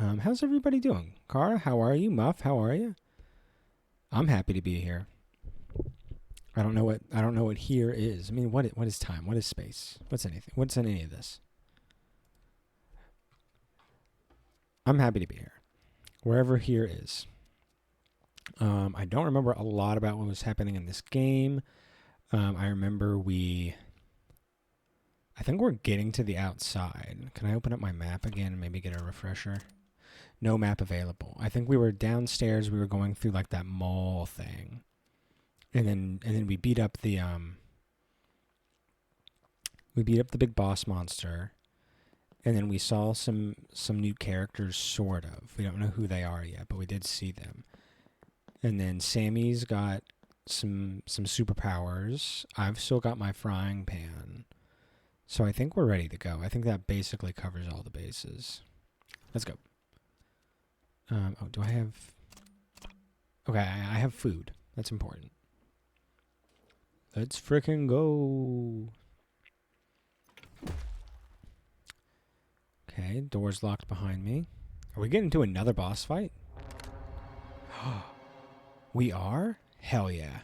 How's everybody doing? Cara, how are you? Muff, how are you? I'm happy to be here. I don't know what here is. I mean, what is time? What is space? What's anything? What's in any of this? I'm happy to be here. Wherever here is. I don't remember a lot about what was happening in this game. I remember I think we're getting to the outside. Can I open up my map again and maybe get a refresher? No map available. I think we were downstairs. We were going through like that mall thing. And then we beat up the big boss monster. And then we saw some new characters, sort of. We don't know who they are yet, but we did see them. And then Sammy's got some superpowers. I've still got my frying pan. So I think we're ready to go. I think that basically covers all the bases. Let's go. Do I have... Okay, I have food. That's important. Let's frickin' go. Okay, door's locked behind me. Are we getting to another boss fight? We are? Hell yeah.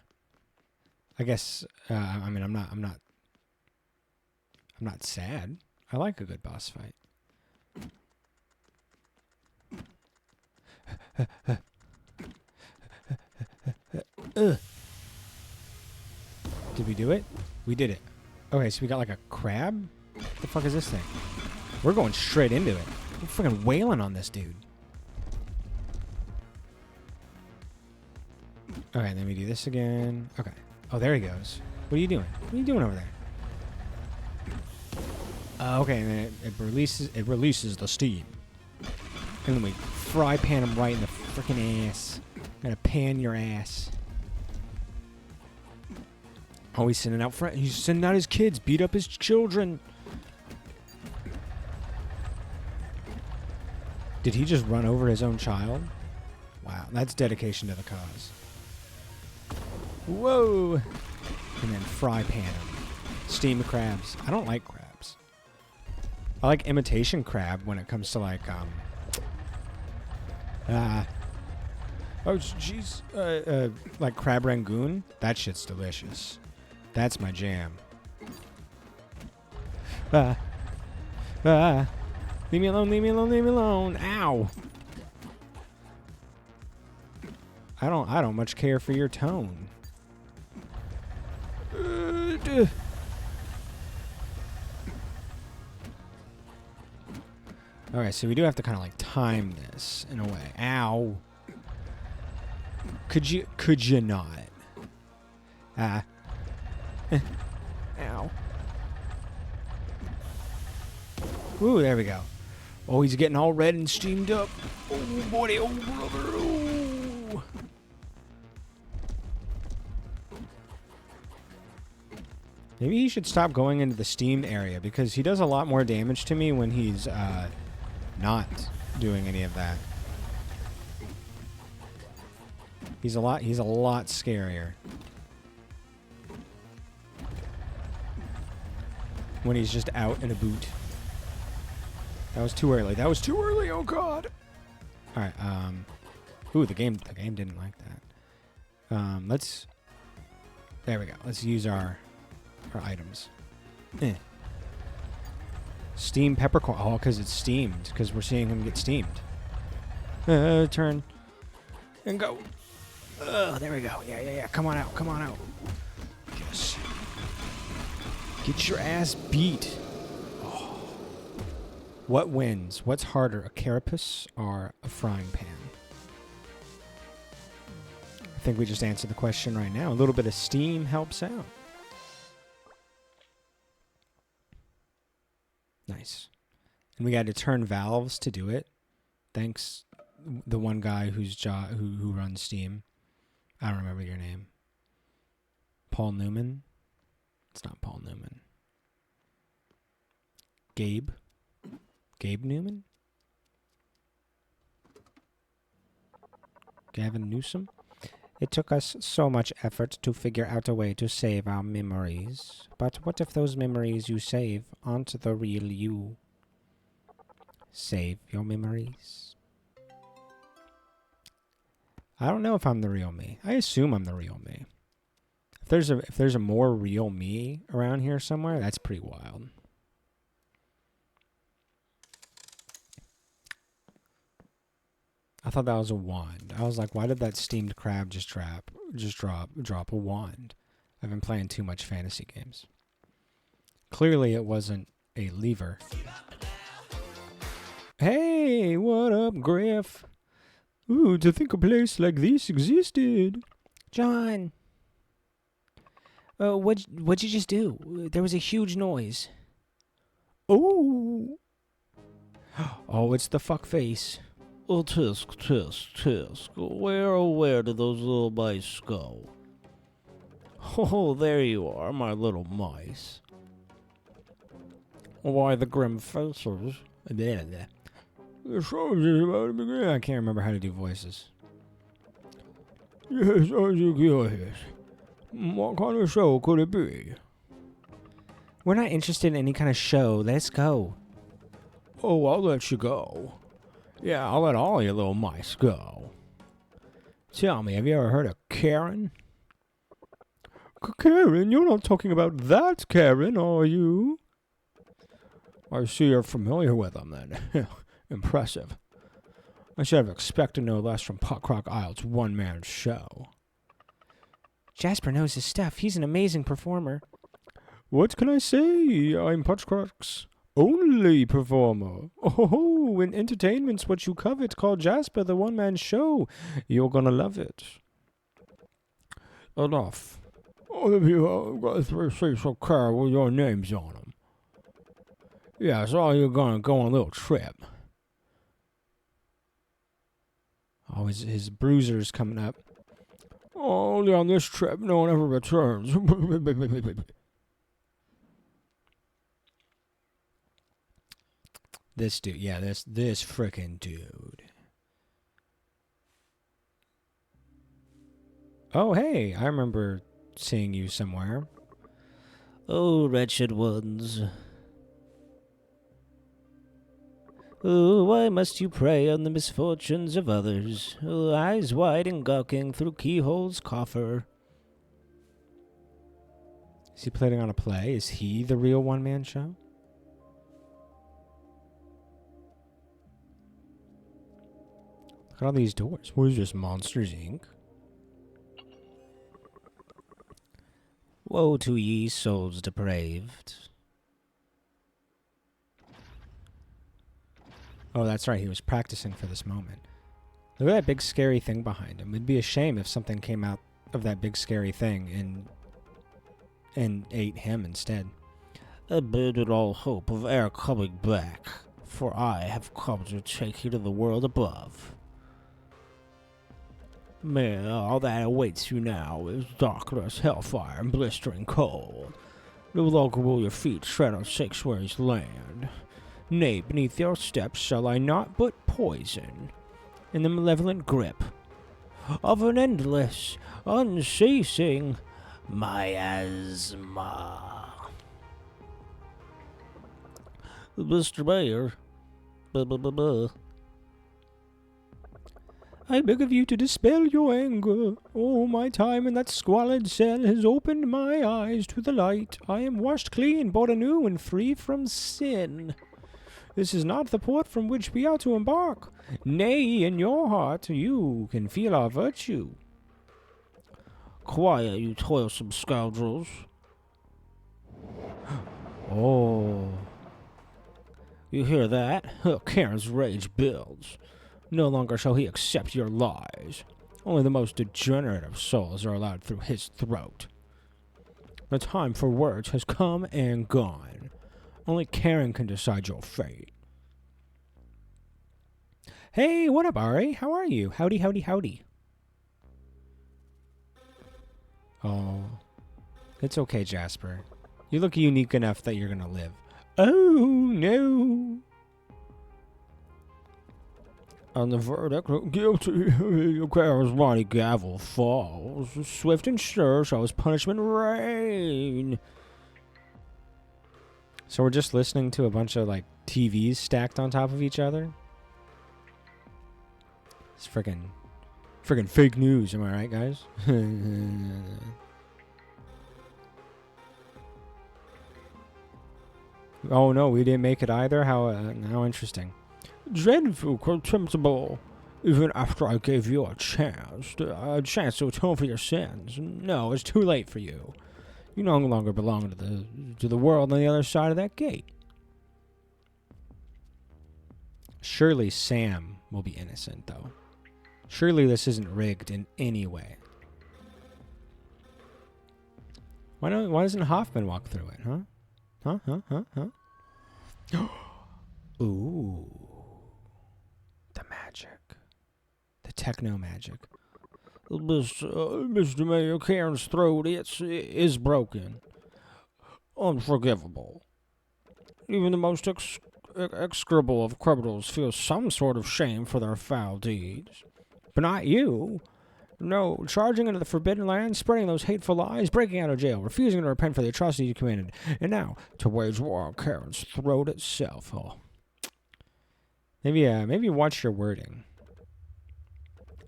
I guess, I mean, I'm not sad. I like a good boss fight. Did we do it? We did it. Okay, so we got like a crab? What the fuck is this thing? We're going straight into it. We're freaking wailing on this dude. Okay, then we do this again. Okay. Oh, there he goes. What are you doing? What are you doing over there? Okay, and then it releases the steam. And then we fry pan him right in the freaking ass. Gotta pan your ass. Oh, he's sending out he's sending out his kids. Beat up his children. Did he just run over his own child? Wow, that's dedication to the cause. Whoa! And then fry pan him. Steam crabs. I don't like crabs. I like imitation crab when it comes to like, oh, jeez. Like crab rangoon. That shit's delicious. That's my jam. Leave me alone, leave me alone, leave me alone. Ow. I don't much care for your tone. Alright, so we do have to kind of like time this in a way. Ow. Could you not? Ow. Ooh, there we go. Oh, he's getting all red and steamed up. Oh, boy, oh, brother. Oh. Maybe he should stop going into the steamed area because he does a lot more damage to me when he's not doing any of that. He's a lot scarier when he's just out in a boot. That was too early. That was too early. Oh god. All right. Ooh, the game didn't like that. Let's. There we go. Let's use our items. Steam peppercorn. Oh, because it's steamed. Because we're seeing him get steamed. Turn and go. There we go. Yeah. Come on out. Come on out. Yes. Get your ass beat. Oh. What wins? What's harder, a carapace or a frying pan? I think we just answered the question right now. A little bit of steam helps out. Nice. And we got to turn valves to do it. Thanks, the one guy who runs Steam. I don't remember your name. Paul Newman? It's not Paul Newman. Gabe? Gabe Newman? Gavin Newsom? It took us so much effort to figure out a way to save our memories. But what if those memories you save aren't the real you? Save your memories. I don't know if I'm the real me. I assume I'm the real me. If there's a more real me around here somewhere, that's pretty wild. I thought that was a wand. I was like, why did that steamed crab just drop a wand? I've been playing too much fantasy games. Clearly it wasn't a lever. Hey, what up, Griff? Ooh, to think a place like this existed. John. What'd you just do? There was a huge noise. Oh. Oh, it's the fuck face. Oh, tisk, tisk, tisk. Where, oh, where did those little mice go? Oh, there you are, my little mice. Why the grim faces? The show is about to begin. I can't remember how to do voices. Yes, as you curious. What kind of show could it be? We're not interested in any kind of show. Let's go. Oh, I'll let you go. Yeah, I'll let all you little mice go. Tell me, have you ever heard of Karen? Karen? You're not talking about that Karen, are you? I see you're familiar with them, then. Impressive. I should have expected no less from Puckrock Isle's one-man show. Jasper knows his stuff. He's an amazing performer. What can I say? I'm Puckrock's only performer. Oh, when entertainment's what you covet, call Jasper the one-man show. You're gonna love it. Enough. All of you got to say so care with your names on them. Yeah, so you're gonna go on a little trip. Oh, his bruiser's coming up. Only on this trip, no one ever returns. This dude, yeah, this frickin' dude. Oh, hey, I remember seeing you somewhere. Oh, wretched ones. Oh, why must you prey on the misfortunes of others? Oh, eyes wide and gawking through keyholes coffer. Is he putting on a play? Is he the real one-man show? Look at all these doors. What is this, Monsters, Inc.? Woe to ye souls depraved. Oh, that's right. He was practicing for this moment. Look at that big scary thing behind him. It'd be a shame if something came out of that big scary thing and ate him instead. Abandon all hope of e'er coming back, for I have come to take you to the world above. Man, all that awaits you now is darkness, hellfire, and blistering cold. No longer will your feet tread on Sanctuary's land. Nay, beneath your steps shall I not but poison, in the malevolent grip of an endless, unceasing miasma. Mr. Mayor, I beg of you to dispel your anger. Oh, my time in that squalid cell has opened my eyes to the light. I am washed clean, bought anew, and free from sin. This is not the port from which we are to embark. Nay, in your heart you can feel our virtue. Quiet, you toilsome scoundrels. Oh. You hear that? Karen's rage builds. No longer shall he accept your lies. Only the most degenerate of souls are allowed through his throat. The time for words has come and gone. Only Karen can decide your fate. Hey, what up, Ari? How are you? Howdy, howdy, howdy. Oh. It's okay, Jasper. You look unique enough that you're gonna live. Oh, no. On the verdict, guilty, Karen's mighty gavel falls. Swift and sure shall his punishment reign. So we're just listening to a bunch of, like, TVs stacked on top of each other? It's freaking Friggin' fake news, am I right, guys? Oh no, we didn't make it either? How interesting. Dreadful, contemptible. Even after I gave you a chance to atone for your sins. No, it's too late for you. You no longer belong to the world on the other side of that gate. Surely Sam will be innocent, though. Surely this isn't rigged in any way. Why doesn't Hoffman walk through it, huh? Ooh. The magic. The techno magic. Mr. Mayor, Karen's throat is broken. Unforgivable. Even the most execrable of criminals feel some sort of shame for their foul deeds. But not you. No, charging into the forbidden land, spreading those hateful lies, breaking out of jail, refusing to repent for the atrocities you committed, and now to wage war on Karen's throat itself. Oh. Maybe watch your wording.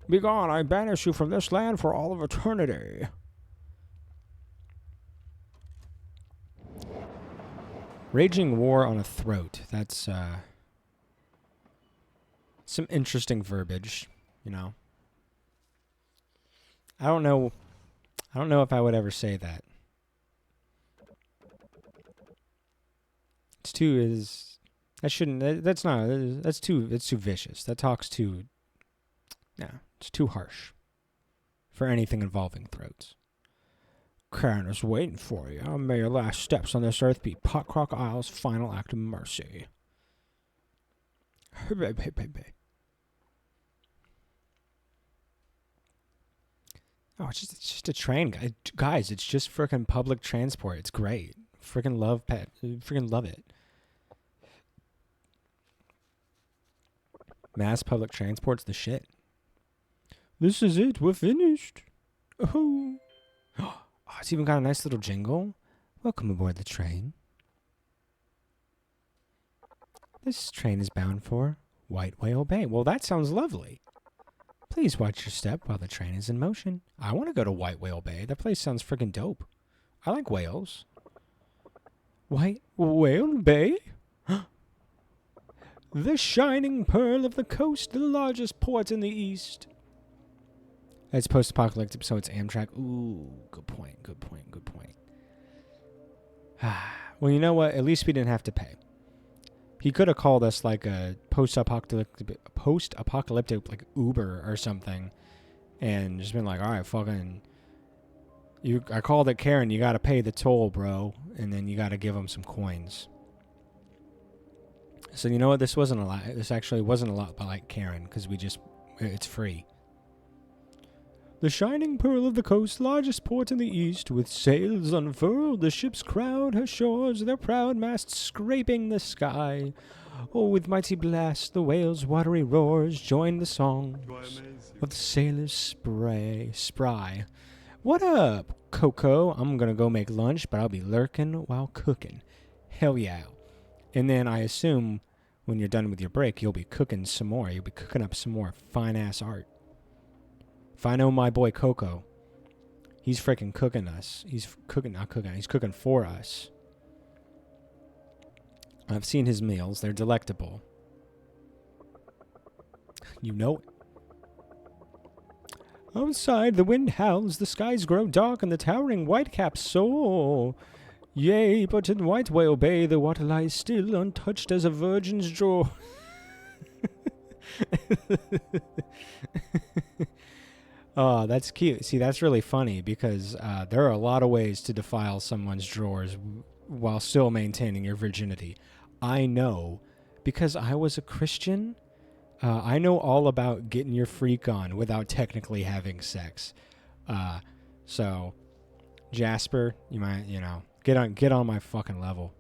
Begone, I banish you from this land for all of eternity. Raging war on a throat. That's some interesting verbiage, you know. I don't know if I would ever say that. It's too vicious. That talks too, it's too harsh for anything involving throats. Karen is waiting for you. May your last steps on this earth be Potcrock Isle's final act of mercy. Oh, it's just a train, guys. It's just freaking public transport. It's great. Freaking love it. Mass public transport's the shit. This is it. We're finished. Oh, it's even got a nice little jingle. Welcome aboard the train. This train is bound for White Whale Bay. Well, that sounds lovely. Please watch your step while the train is in motion. I want to go to White Whale Bay. That place sounds freaking dope. I like whales. White Whale Bay? The shining pearl of the coast, the largest port in the east. It's post-apocalyptic, so it's Amtrak. Ooh, good point. Well, you know what? At least we didn't have to pay. He could have called us like a post-apocalyptic like Uber or something, and just been like, all right, fucking, I called it Karen. You got to pay the toll, bro, and then you got to give him some coins. So you know what? This wasn't a lot. This actually wasn't a lot like Karen because it's free. The shining pearl of the coast, largest port in the east, with sails unfurled, the ships crowd her shores, their proud masts scraping the sky. Oh, with mighty blast, the whale's watery roars join the songs of the sailors spry. What up, Coco? I'm gonna go make lunch, but I'll be lurking while cooking. Hell yeah. And then I assume when you're done with your break, you'll be cooking some more. You'll be cooking up some more fine-ass art. If I know my boy Coco, he's freaking cooking us. He's cooking for us. I've seen his meals. They're delectable. You know it. Outside, the wind howls, the skies grow dark, and the towering whitecaps soar. Yea, but in White Whale Bay, the water lies still, untouched as a virgin's jaw. Oh, that's cute. See, that's really funny because there are a lot of ways to defile someone's drawers while still maintaining your virginity. I know because I was a Christian. I know all about getting your freak on without technically having sex. So, Jasper, you might, get on my fucking level.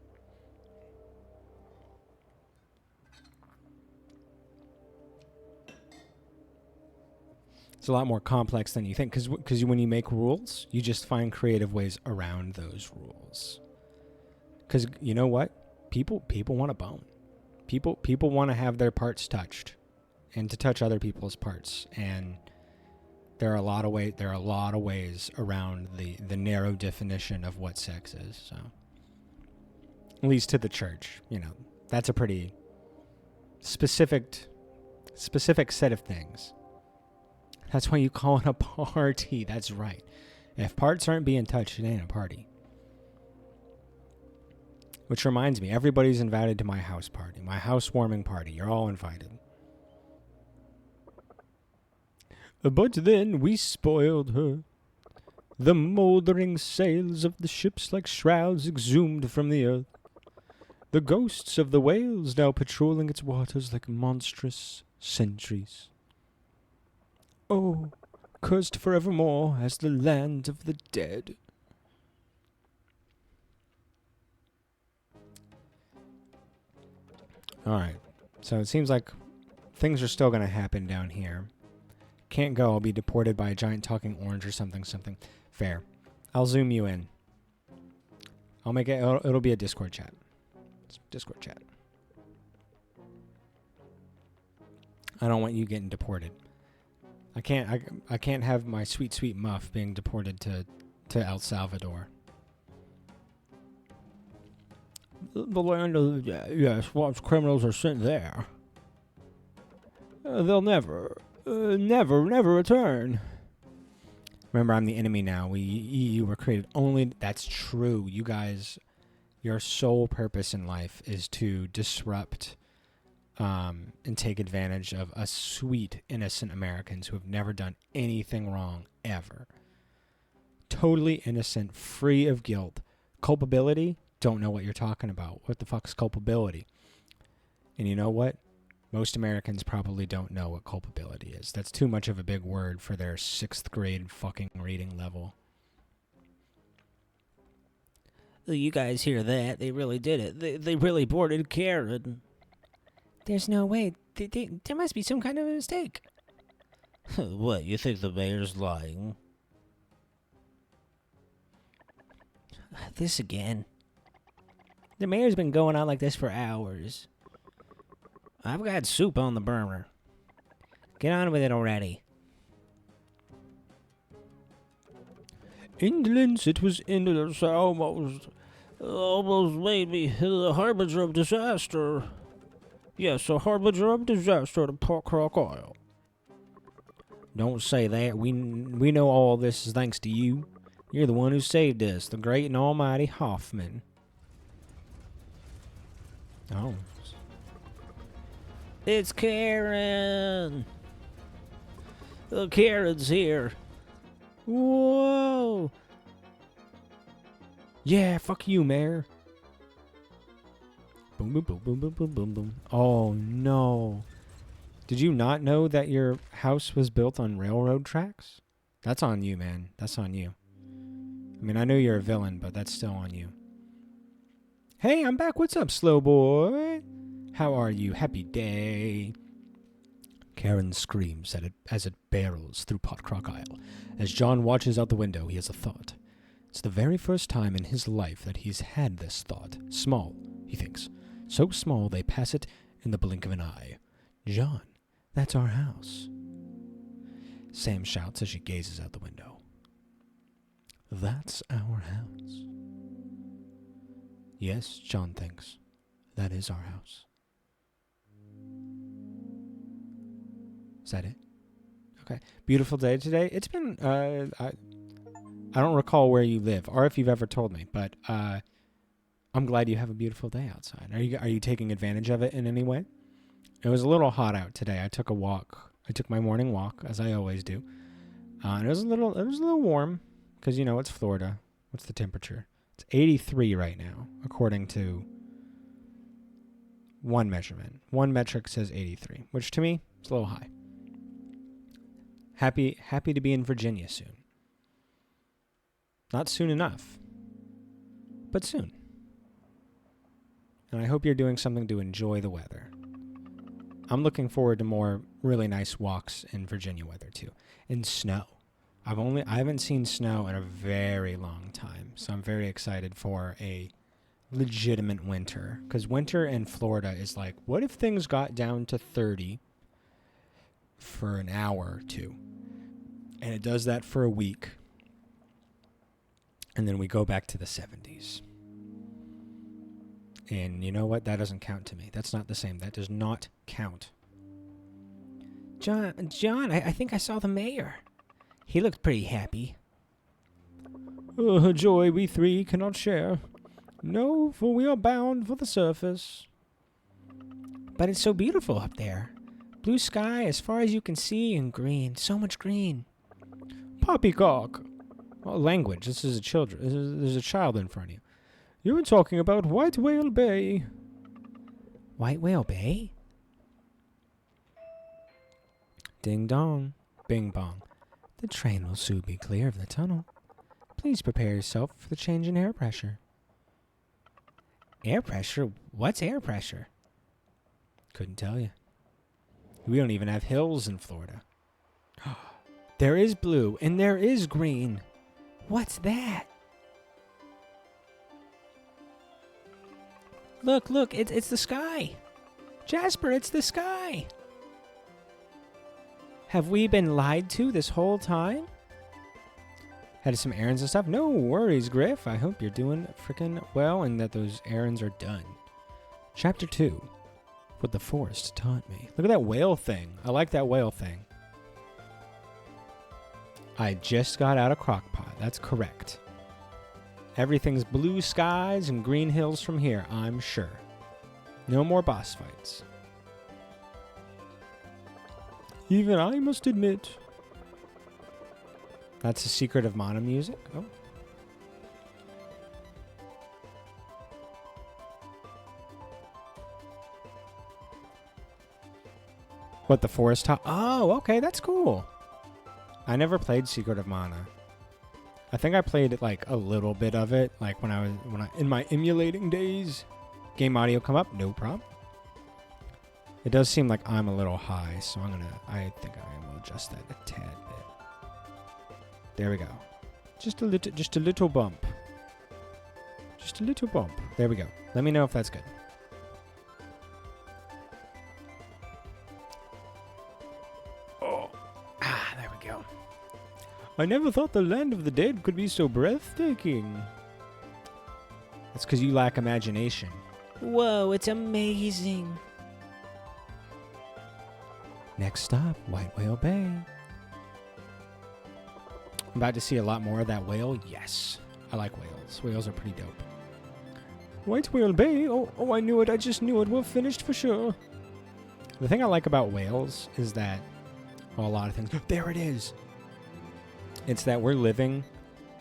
It's a lot more complex than you think, because when you make rules, you just find creative ways around those rules. Because you know what? People want a bone. People want to have their parts touched, and to touch other people's parts. And There are a lot of ways around the narrow definition of what sex is. So, at least to the church, that's a pretty specific set of things. That's why you call it a party. That's right. If parts aren't being touched, it ain't a party. Which reminds me, everybody's invited to my house party, my housewarming party. You're all invited. But then we spoiled her. The mouldering sails of the ships like shrouds exhumed from the earth. The ghosts of the whales now patrolling its waters like monstrous sentries. Oh, cursed forevermore as the land of the dead. Alright, so it seems like things are still going to happen down here. Can't go, I'll be deported by a giant talking orange or something. Fair. I'll zoom you in. I'll make it, it'll be a Discord chat. Discord chat. I don't want you getting deported. I can't have my sweet muff being deported to El Salvador. The land of the dead. Yes, once criminals are sent there, they'll never return. Remember, I'm the enemy now. You were created only... That's true. You guys, your sole purpose in life is to disrupt and take advantage of us sweet, innocent Americans who have never done anything wrong, ever. Totally innocent, free of guilt. Culpability? Don't know what you're talking about. What the fuck's culpability? And you know what? Most Americans probably don't know what culpability is. That's too much of a big word for their 6th grade fucking reading level. You guys hear that? They really did it. They really boarded Karen. There's no way. There must be some kind of a mistake. What, you think the mayor's lying? This again. The mayor's been going on like this for hours. I've got soup on the burner. Get on with it already. Indolence, it was indolence almost made me the harbinger of disaster. Yes, a harbinger of disaster to Port Crocodile. Don't say that. We know all this is thanks to you. You're the one who saved us, the great and almighty Hoffman. Oh. It's Karen! Karen's here. Whoa! Yeah, fuck you, Mayor. Boom, boom, boom, boom, boom, boom, boom, boom. Oh, no. Did you not know that your house was built on railroad tracks? That's on you, man. That's on you. I mean, I know you're a villain, but that's still on you. Hey, I'm back. What's up, slow boy? How are you? Happy day. Karen screams at it as it barrels through Pot Crocodile. As John watches out the window, he has a thought. It's the very first time in his life that he's had this thought. Small, he thinks. So small they pass it in the blink of an eye. John, that's our house. Sam shouts as she gazes out the window. That's our house. Yes, John thinks. That is our house. Is that it? Okay. Beautiful day today. It's been, I don't recall where you live or if you've ever told me, but I'm glad you have a beautiful day outside. Are you taking advantage of it in any way? It was a little hot out today. I took a walk. I took my morning walk, as I always do. And it was a little warm because, it's Florida. What's the temperature? It's 83 right now, according to one measurement. One metric says 83, which to me is a little high. Happy to be in Virginia soon. Not soon enough, but soon. And I hope you're doing something to enjoy the weather. I'm looking forward to more really nice walks in Virginia weather too. And snow. I haven't seen snow in a very long time, so I'm very excited for a legitimate winter. Because winter in Florida is like, what if things got down to 30 for an hour or two? And it does that for a week. And then we go back to the 70s. And you know what? That doesn't count to me. That's not the same. That does not count. John, I think I saw the mayor. He looked pretty happy. Joy we three cannot share. No, for we are bound for the surface. But it's so beautiful up there. Blue sky as far as you can see and green. So much green. Poppycock. Language. This is there's a child in front of you. You were talking about White Whale Bay. White Whale Bay? Ding dong. Bing bong. The train will soon be clear of the tunnel. Please prepare yourself for the change in air pressure. Air pressure? What's air pressure? Couldn't tell you. We don't even have hills in Florida. There is blue and there is green. What's that? Look, it's the sky. Jasper, it's the sky. Have we been lied to this whole time? Had some errands and stuff? No worries, Griff. I hope you're doing freaking well and that those errands are done. Chapter 2. What the forest taught me. Look at that whale thing. I like that whale thing. I just got out of Crockpot. That's correct. Everything's blue skies and green hills from here, I'm sure. No more boss fights. Even I must admit. That's the secret of Mana music? Oh. What, the forest top? Oh, okay, that's cool. I never played Secret of Mana. I think I played like a little bit of it, like when I in my emulating days. Game audio come up? No problem. It does seem like I'm a little high, so I think I will adjust that a tad bit. There we go. Just a little bump. Just a little bump. There we go. Let me know if that's good. There we go. I never thought the land of the dead could be so breathtaking. That's because you lack imagination. Whoa, it's amazing. Next stop, White Whale Bay. I'm about to see a lot more of that whale. Yes. I like whales. Whales are pretty dope. White Whale Bay? Oh, I knew it. I just knew it. We're finished for sure. The thing I like about whales is that, well, a lot of things. There it is. It's that we're living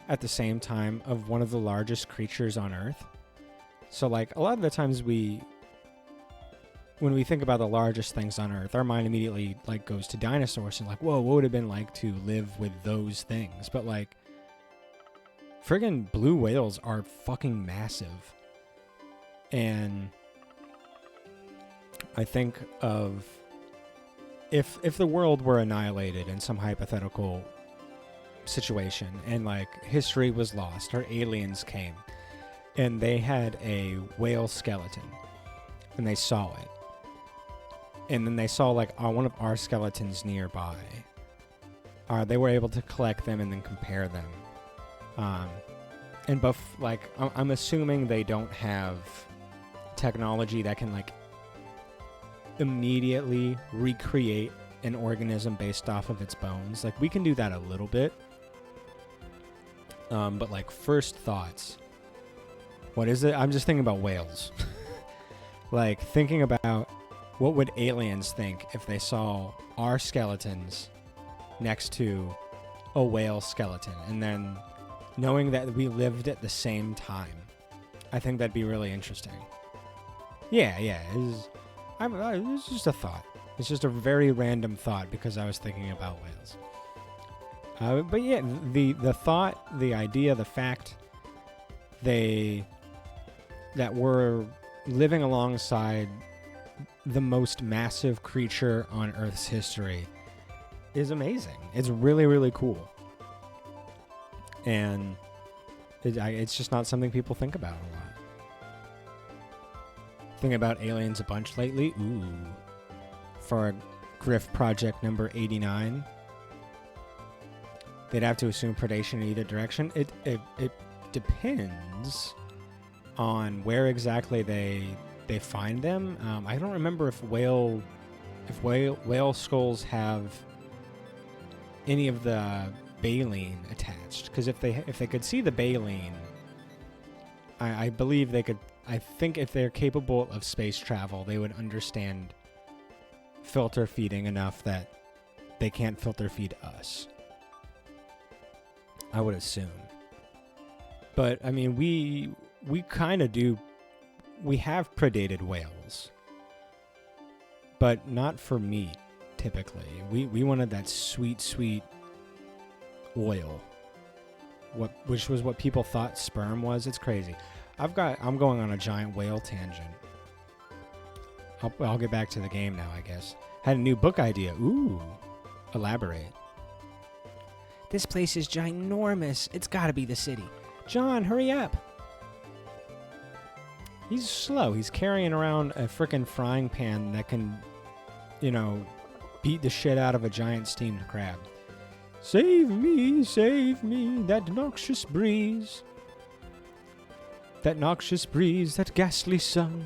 at the same time of one of the largest creatures on Earth. So, like, a lot of the times when we think about the largest things on Earth, our mind immediately, like, goes to dinosaurs and, like, whoa, what would it have been like to live with those things? But, like, friggin' blue whales are fucking massive. And I think of if the world were annihilated in some hypothetical situation and like history was lost or aliens came and they had a whale skeleton and they saw it and then they saw like one of our skeletons nearby, they were able to collect them and then compare them, and like I'm assuming they don't have technology that can like immediately recreate an organism based off of its bones. Like we can do that a little bit, but like first thoughts, what is it? I'm just thinking about whales. Like thinking about what would aliens think if they saw our skeletons next to a whale skeleton, and then knowing that we lived at the same time. I think that'd be really interesting. Yeah, it's just a thought. It's just a very random thought because I was thinking about whales. But yeah, the thought, the idea, the fact that we're living alongside the most massive creature on Earth's history is amazing. It's really, really cool. And it's just not something people think about a lot. Thinking about aliens a bunch lately. Ooh. For Griff project number 89. they'd have to assume predation in either direction. It depends on where exactly they find them. I don't remember if whale skulls have any of the baleen attached, because if they could see the baleen, I believe they could. I think if they're capable of space travel, they would understand filter feeding enough that they can't filter feed us. I would assume. But I mean, we kind of do. We have predated whales, but not for meat. Typically, we wanted that sweet oil. Which was what people thought sperm was. It's crazy. I'm going on a giant whale tangent. I'll get back to the game now, I guess. Had a new book idea. Ooh. Elaborate. This place is ginormous. It's gotta be the city. John, hurry up. He's slow. He's carrying around a frickin' frying pan that can, beat the shit out of a giant steamed crab. Save me, that noxious breeze. That noxious breeze, that ghastly sun.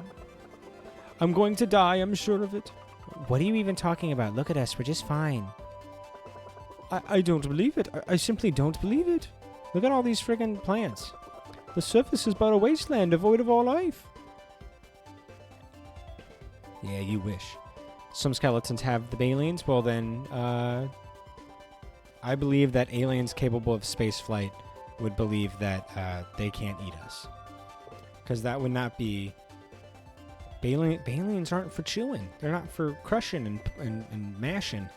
I'm going to die, I'm sure of it. What are you even talking about? Look at us, we're just fine. I don't believe it. I simply don't believe it. Look at all these friggin' plants. The surface is but a wasteland devoid of all life. Yeah, you wish. Some skeletons have the baleens. Well then, I believe that aliens capable of space flight would believe that they can't eat us. Because that would not be... Baleens aren't for chewing. They're not for crushing and mashing.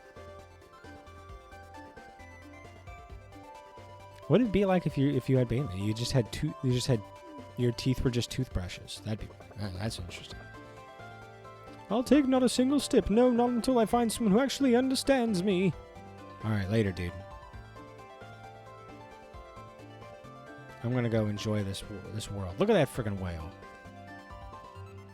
What would it be like if you had baleen? You just had your teeth were just toothbrushes. That's interesting. I'll take not a single step. No, not until I find someone who actually understands me. All right, later, dude. I'm gonna go enjoy this world. Look at that freaking whale.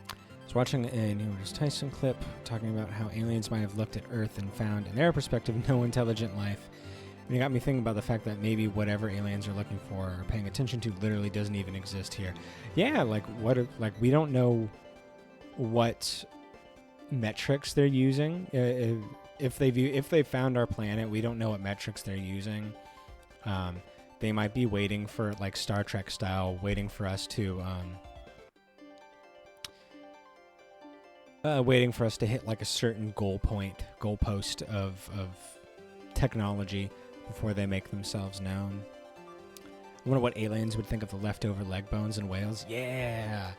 I was watching a Neil deGrasse Tyson clip talking about how aliens might have looked at Earth and found, in their perspective, no intelligent life. And it got me thinking about the fact that maybe whatever aliens are looking for or paying attention to literally doesn't even exist here. Yeah, we don't know what metrics they're using. If they found our planet, we don't know what metrics they're using. They might be waiting for, like Star Trek style, waiting for us to hit like a certain goalpost of technology before they make themselves known. I wonder what aliens would think of the leftover leg bones and whales. Yeah,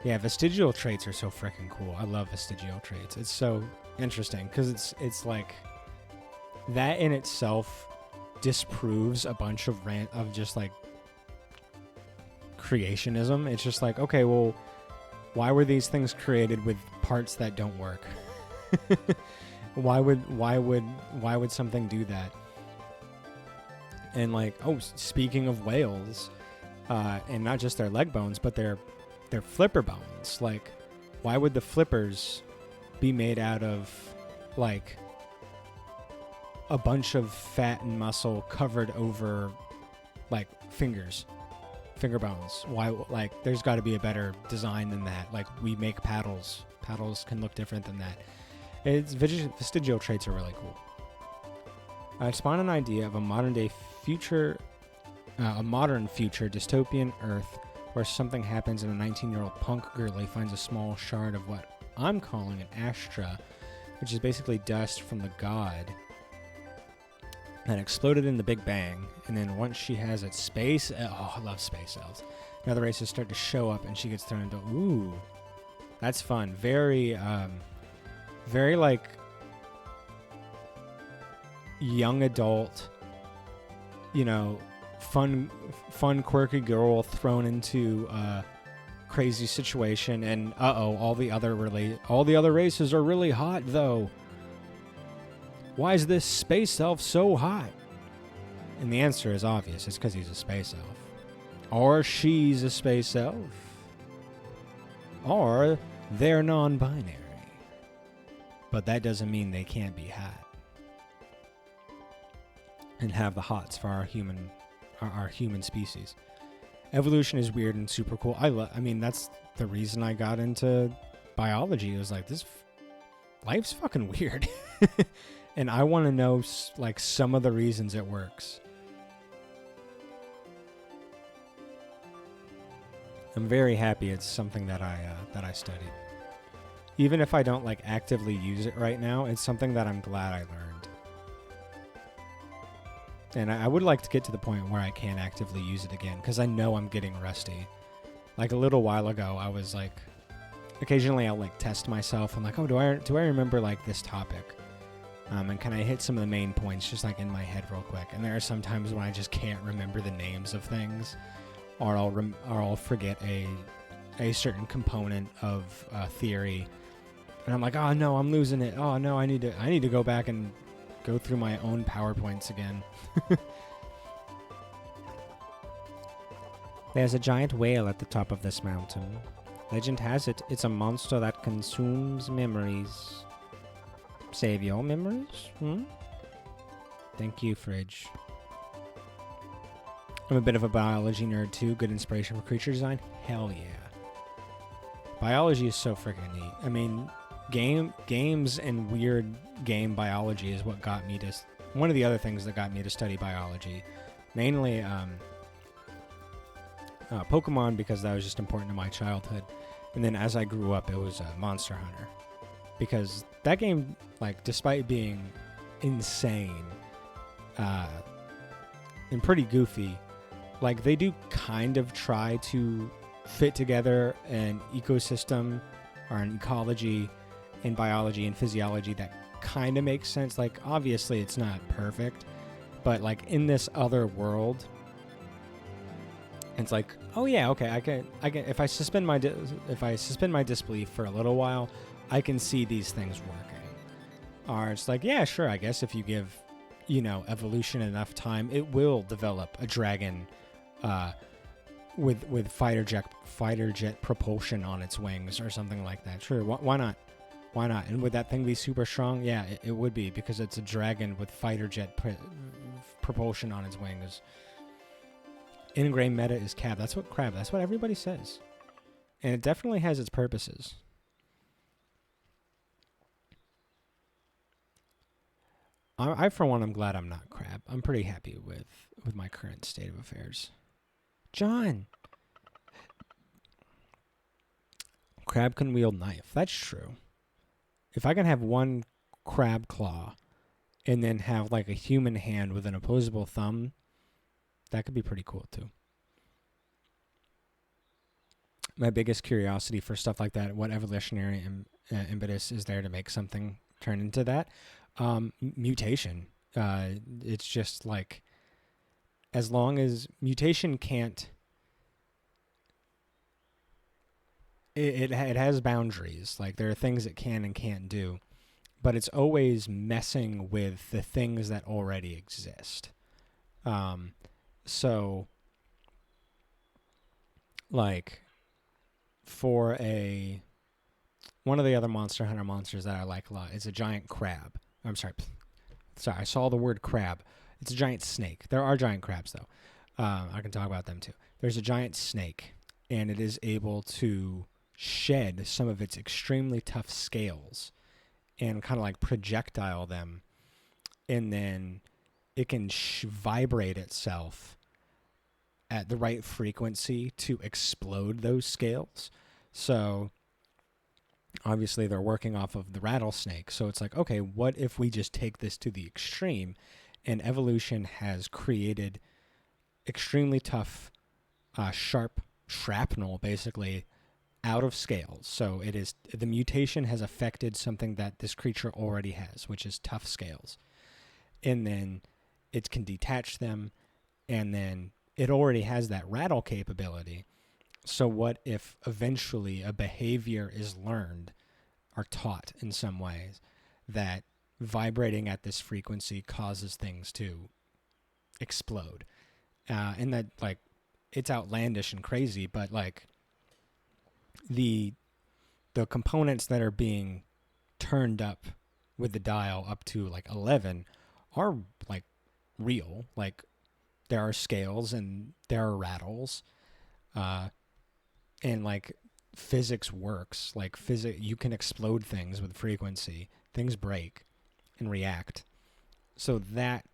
vestigial traits are so freaking cool. I love vestigial traits. It's so interesting because it's like that in itself disproves a bunch of just like creationism. It's just like, okay, well, why were these things created with parts that don't work? Why would something do that? And like, speaking of whales, and not just their leg bones, but their flipper bones. Like, why would the flippers be made out of like a bunch of fat and muscle covered over like finger bones? Why? Like, there's got to be a better design than that. Like, we make paddles. Paddles can look different than that. Vestigial traits are really cool. I spawned an idea of a modern future dystopian Earth where something happens and a 19-year-old punk girly finds a small shard of what I'm calling an astra, which is basically dust from the god that exploded in the Big Bang. And then once she has it, I love space elves. Now the races start to show up and she gets thrown into, ooh, that's fun. Very like young adult, fun quirky girl thrown into a crazy situation, and all the other races are really hot though. Why is this space elf so hot? And the answer is obvious. It's because he's a space elf, or she's a space elf, or they're non-binary. But that doesn't mean they can't be hot. and have the hots for our human species. Evolution is weird and super cool. I mean, that's the reason I got into biology. It was like, life's fucking weird. And I want to know like some of the reasons it works. I'm very happy it's something that I studied. Even if I don't like actively use it right now, it's something that I'm glad I learned. And I would like to get to the point where I can actively use it again, because I know I'm getting rusty. Like a little while ago, I was like, occasionally I'll like test myself. I'm like, oh, do I remember like this topic? And can I hit some of the main points just like in my head real quick? And there are some times when I just can't remember the names of things, or I'll forget a certain component of theory. And I'm like, oh no, I'm losing it. Oh no, I need to go back and go through my own PowerPoints again. There's a giant whale at the top of this mountain. Legend has it, it's a monster that consumes memories. Save your memories? Thank you, Fridge. I'm a bit of a biology nerd too. Good inspiration for creature design? Hell yeah. Biology is so freaking neat. I mean, games and weird game biology is what got me to... One of the other things that got me to study biology. Mainly Pokemon, because that was just important to my childhood. And then as I grew up, it was Monster Hunter. Because that game, like, despite being insane and pretty goofy, like, they do kind of try to fit together an ecosystem or an ecology in biology and physiology that kind of makes sense. Like, obviously it's not perfect, but like in this other world, it's like, oh yeah, okay, I can if I suspend my disbelief for a little while, I can see these things working. Or it's like, yeah, sure, I guess if you give, evolution enough time, it will develop a dragon with fighter jet propulsion on its wings or something like that. Sure, why not? Why not? And would that thing be super strong? Yeah, it would be, because it's a dragon with fighter jet propulsion on its wings. Ingrained meta is crab. That's what everybody says. And it definitely has its purposes. I for one, I'm glad I'm not crab. I'm pretty happy with my current state of affairs. John! Crab can wield knife. That's true. If I can have one crab claw and then have like a human hand with an opposable thumb, that could be pretty cool too. My biggest curiosity for stuff like that, what evolutionary impetus is there to make something turn into that? Mutation. It's just like, as long as mutation can't... It has boundaries. Like, there are things it can and can't do, but it's always messing with the things that already exist. So, like, for one of the other Monster Hunter monsters that I like a lot is a giant crab. I'm sorry, I saw the word crab. It's a giant snake. There are giant crabs, though. I can talk about them, too. There's a giant snake, and it is able to shed some of its extremely tough scales and kind of like projectile them, and then it can vibrate itself at the right frequency to explode those scales. So obviously they're working off of the rattlesnake, so it's like, okay, what if we just take this to the extreme? And evolution has created extremely tough sharp shrapnel, basically, out of scales. So the mutation has affected something that this creature already has, which is tough scales. And then it can detach them, and then it already has that rattle capability. So what if eventually a behavior is learned or taught in some ways that vibrating at this frequency causes things to explode? And that, like, it's outlandish and crazy, but like, the components that are being turned up with the dial up to like 11 are like real. Like, there are scales and there are rattles, and like physics works. Like you can explode things with frequency. Things break and react. So that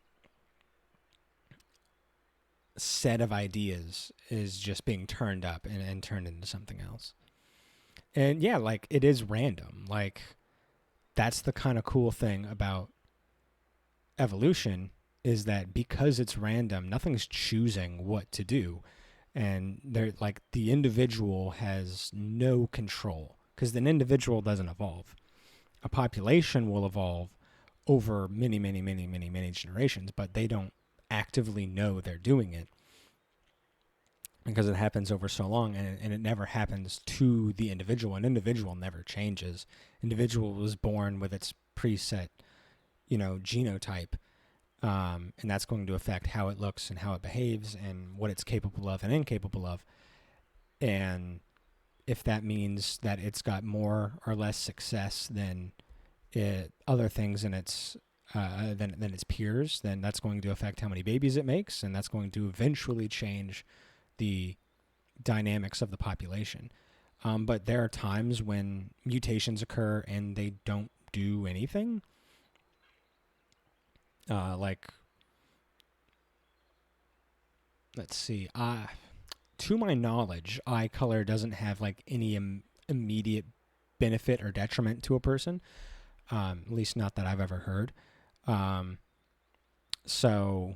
set of ideas is just being turned up and turned into something else. And yeah, like, it is random. Like, that's the kind of cool thing about evolution, is that because it's random, nothing's choosing what to do. And they're like, the individual has no control, because an individual doesn't evolve. A population will evolve over many, many, many, many, many generations, but they don't actively know they're doing it, because it happens over so long, and it never happens to the individual. An individual never changes. Individual was born with its preset, genotype, and that's going to affect how it looks and how it behaves and what it's capable of and incapable of. And if that means that it's got more or less success than other things in its than its peers, then that's going to affect how many babies it makes, and that's going to eventually change the dynamics of the population. But there are times when mutations occur and they don't do anything. Like, let's see. To my knowledge, eye color doesn't have like any immediate benefit or detriment to a person. At least not that I've ever heard. So,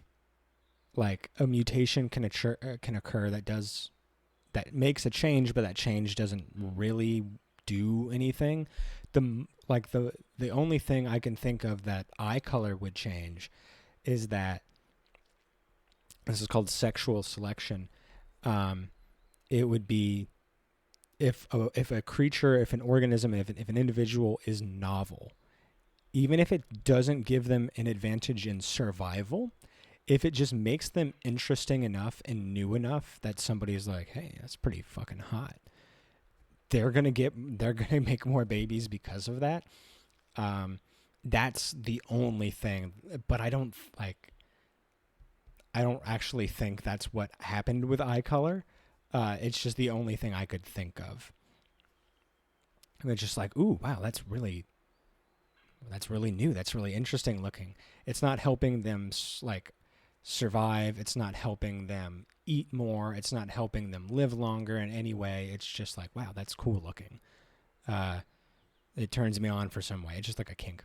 like, a mutation can occur that makes a change, but that change doesn't really do anything. The only thing I can think of that eye color would change is that this is called sexual selection. It would be if a creature, if an organism, if an individual is novel, even if it doesn't give them an advantage in survival, if it just makes them interesting enough and new enough that somebody's like, hey, that's pretty fucking hot, they're gonna make more babies because of that. That's the only thing. But I don't actually think that's what happened with eye color. It's just the only thing I could think of. And it's just like, ooh, wow, that's really new. That's really interesting looking. It's not helping them survive. It's not helping them eat more. It's not helping them live longer in any way. It's just like, wow, that's cool looking. It turns me on for some way. It's just like a kink.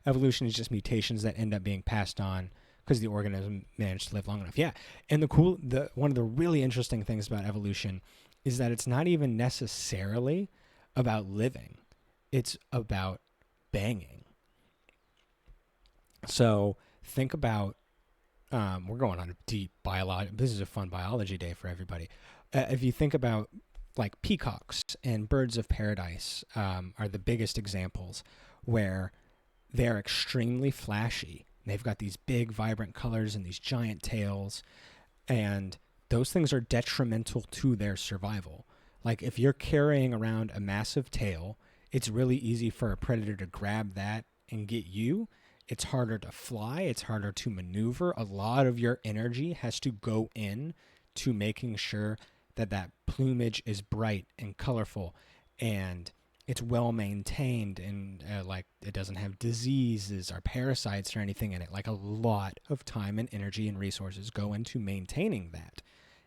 Evolution is just mutations that end up being passed on because the organism managed to live long enough. Yeah, and one of the really interesting things about evolution is that it's not even necessarily about living. It's about banging. So think about, we're going on a deep biology. This is a fun biology day for everybody. If you think about, like, peacocks and birds of paradise are the biggest examples, where they're extremely flashy. They've got these big, vibrant colors and these giant tails, and those things are detrimental to their survival. Like, if you're carrying around a massive tail, it's really easy for a predator to grab that and get you. It's harder to fly. It's harder to maneuver. A lot of your energy has to go in to making sure that plumage is bright and colorful and it's well maintained, and like, it doesn't have diseases or parasites or anything in it. Like, a lot of time and energy and resources go into maintaining that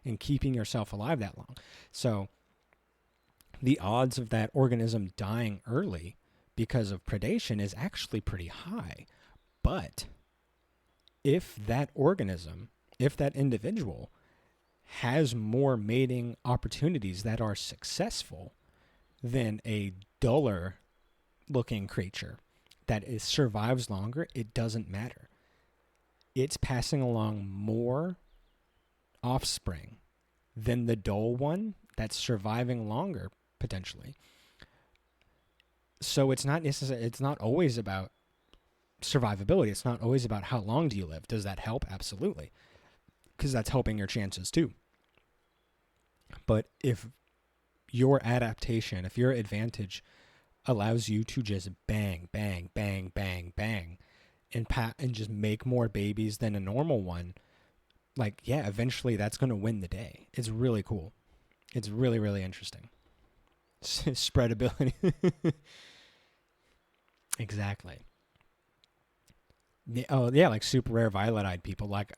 and keeping yourself alive that long. So the odds of that organism dying early because of predation is actually pretty high. But if that individual has more mating opportunities that are successful than a duller looking creature that survives longer, it doesn't matter. It's passing along more offspring than the dull one that's surviving longer, potentially. So it's not always about survivability. It's not always about how long do you live. Does that help? Absolutely. Because that's helping your chances too. But if your adaptation, if your advantage allows you to just bang, bang, bang, bang, bang, and just make more babies than a normal one, like, yeah, eventually that's going to win the day. It's really cool. It's really, really interesting. Spreadability. Exactly. Oh, yeah, like super rare violet-eyed people. Like,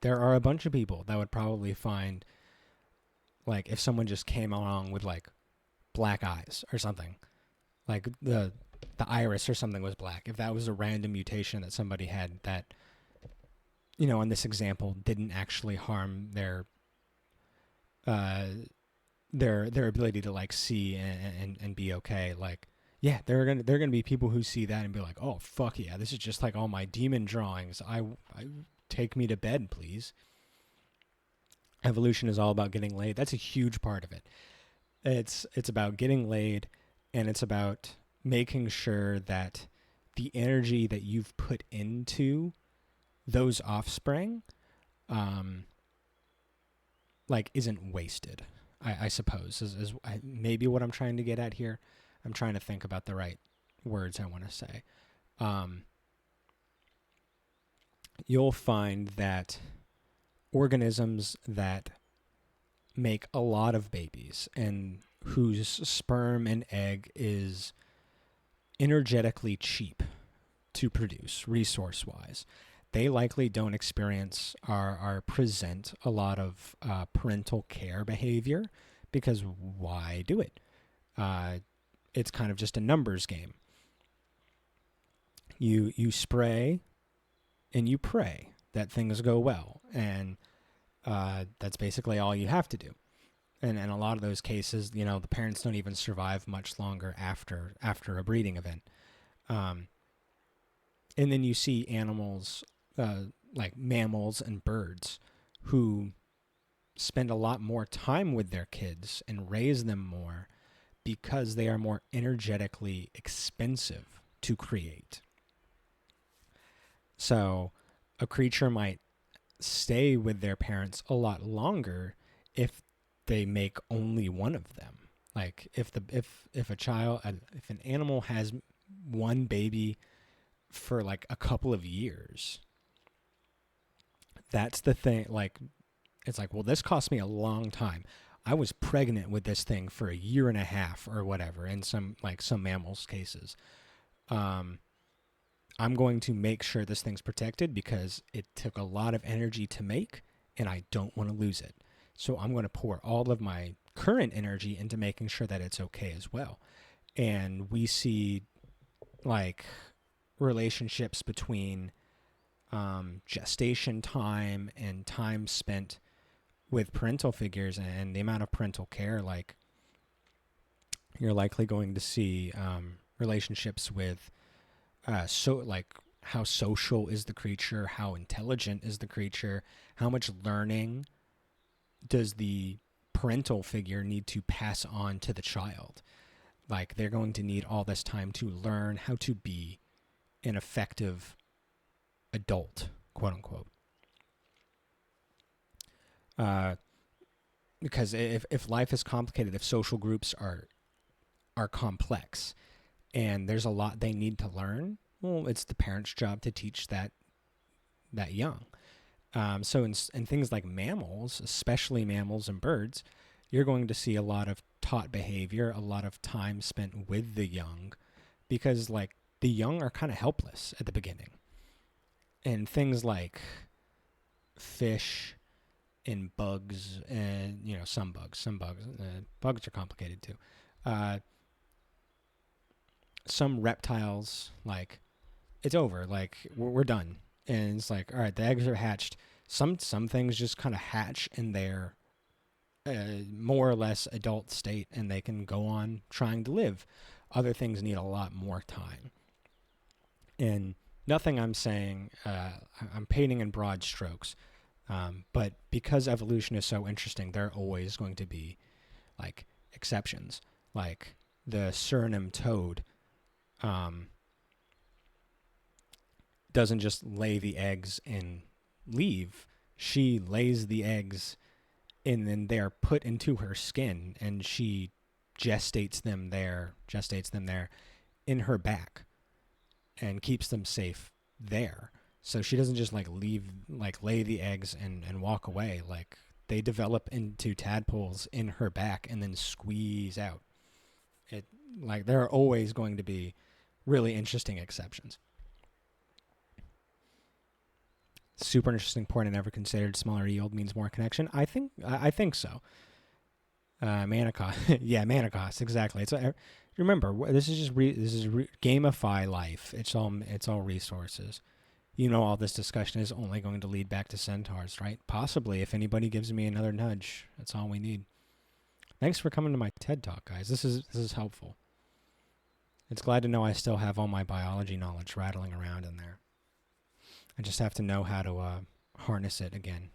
there are a bunch of people that would probably find, like, if someone just came along with, like, black eyes or something, like the iris or something was black. If that was a random mutation that somebody had that, in this example, didn't actually harm uh, their ability to like see and be okay. Like, yeah, they're gonna be people who see that and be like, oh fuck yeah, this is just like all my demon drawings. I take me to bed, please. Evolution is all about getting laid. That's a huge part of it. It's about getting laid, and it's about making sure that the energy that you've put into those offspring, um, like, isn't wasted. I suppose is maybe what I'm trying to get at here. I'm trying to think about the right words I want to say. You'll find that organisms that make a lot of babies and whose sperm and egg is energetically cheap to produce resource-wise, they likely don't experience or present a lot of parental care behavior, because why do it? It's kind of just a numbers game. You spray and you pray that things go well, and that's basically all you have to do. And in a lot of those cases, the parents don't even survive much longer after a breeding event. And then you see animals, like mammals and birds, who spend a lot more time with their kids and raise them more because they are more energetically expensive to create. So a creature might stay with their parents a lot longer if they make only one of them. Like, if an animal has one baby for like a couple of years, that's the thing. Like, it's like, well, this cost me a long time. I was pregnant with this thing for a year and a half or whatever in some mammals cases. I'm going to make sure this thing's protected because it took a lot of energy to make, and I don't want to lose it. So I'm going to pour all of my current energy into making sure that it's okay as well. And we see, like, relationships between gestation time and time spent with parental figures and the amount of parental care. Like, you're likely going to see relationships with like, how social is the creature, how intelligent is the creature, how much learning does the parental figure need to pass on to the child. Like, they're going to need all this time to learn how to be an effective adult, quote unquote. Because if life is complicated, if social groups are complex, and there's a lot they need to learn, well, it's the parent's job to teach that young. So in things like mammals, especially mammals and birds, you're going to see a lot of taught behavior, a lot of time spent with the young, because, like, the young are kind of helpless at the beginning. And things like fish and bugs, and some bugs are complicated too. Some reptiles, like, it's over, like, we're done, and it's like, all right, the eggs are hatched. Some things just kind of hatch in their more or less adult state, and they can go on trying to live. Other things need a lot more time. And nothing I'm saying, I'm painting in broad strokes, but because evolution is so interesting, there are always going to be, like, exceptions. Like, the Suriname toad doesn't just lay the eggs and leave. She lays the eggs, and then they're put into her skin, and she gestates them there in her back, and keeps them safe there. So she doesn't just like lay the eggs and walk away. Like they develop into tadpoles in her back and then squeeze out. Like there are always going to be really interesting exceptions. Super interesting point. I never considered smaller yield means more connection. I think so. Mana cost. Yeah, mana cost. Exactly. Remember, this is gamify life. It's all resources. All this discussion is only going to lead back to centaurs, right? Possibly, if anybody gives me another nudge. That's all we need. Thanks for coming to my TED Talk, guys. This is helpful. It's glad to know I still have all my biology knowledge rattling around in there. I just have to know how to harness it again.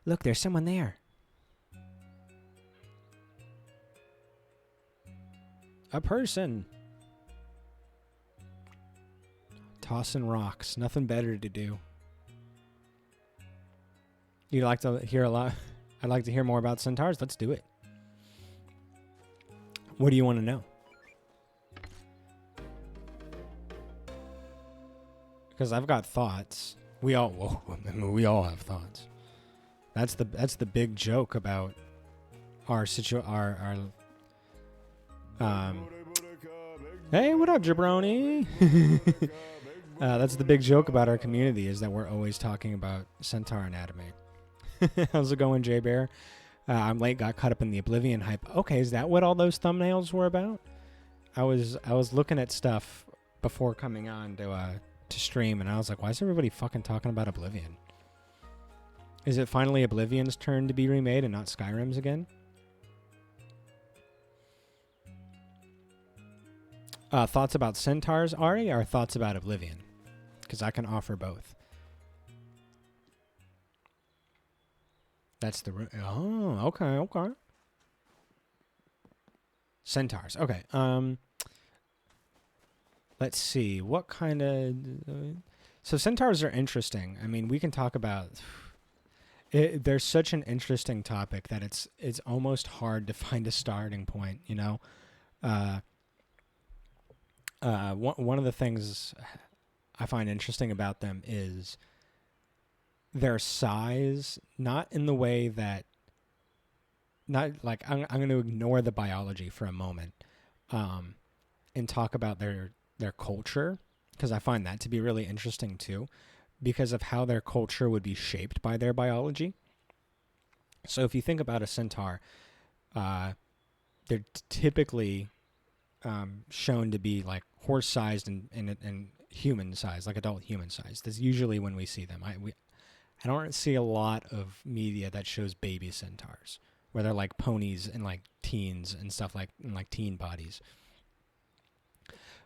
Look, there's someone there. A person. Tossing rocks. Nothing better to do. You'd like to hear a lot? I'd like to hear more about centaurs. Let's do it. What do you want to know? Because I've got thoughts. We all have thoughts. That's the big joke about our Hey, what up, jabroni? That's the big joke about our community, is that we're always talking about centaur anatomy. How's it going, Jay Bear? I'm late, got caught up in the Oblivion hype. Okay, is that what all those thumbnails were about? I was looking at stuff before coming on to stream, and I was like, why is everybody fucking talking about Oblivion? Is it finally Oblivion's turn to be remade and not Skyrim's again? Thoughts about centaurs, Ari, or thoughts about Oblivion? Because I can offer both. That's the... Oh, okay. Centaurs. Okay. Let's see. What kind of... So centaurs are interesting. I mean, we can talk about... There's such an interesting topic that it's almost hard to find a starting point, One of the things I find interesting about them is their size, not in the way that... Not like... I'm going to ignore the biology for a moment and talk about their culture, because I find that to be really interesting too, because of how their culture would be shaped by their biology. So if you think about a centaur, they're typically shown to be like horse-sized and human-sized, like adult human-sized. That's usually when we see them. I don't see a lot of media that shows baby centaurs, where they're like ponies and like teens and stuff, like in like teen bodies.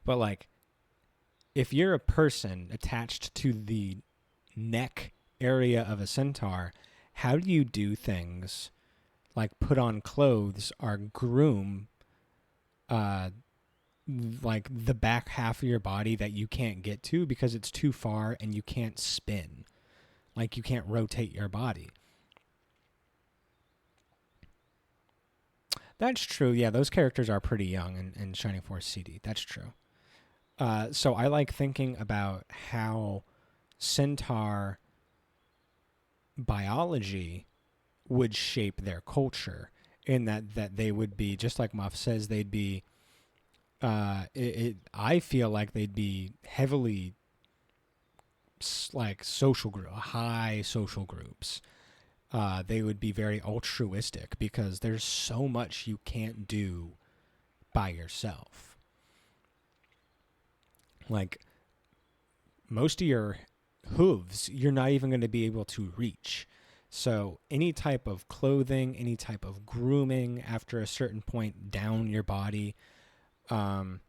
But like, if you're a person attached to the neck area of a centaur, how do you do things like put on clothes or groom like the back half of your body that you can't get to because it's too far and you can't spin? Like, you can't rotate your body. That's true. Yeah, those characters are pretty young in Shining Force CD. That's true. So I like thinking about how centaur biology would shape their culture, in that they would be, just like Muff says, they'd be, I feel like they'd be heavily like high social groups. They would be very altruistic because there's so much you can't do by yourself. Like, most of your hooves, you're not even going to be able to reach. So any type of clothing, any type of grooming after a certain point down your body, and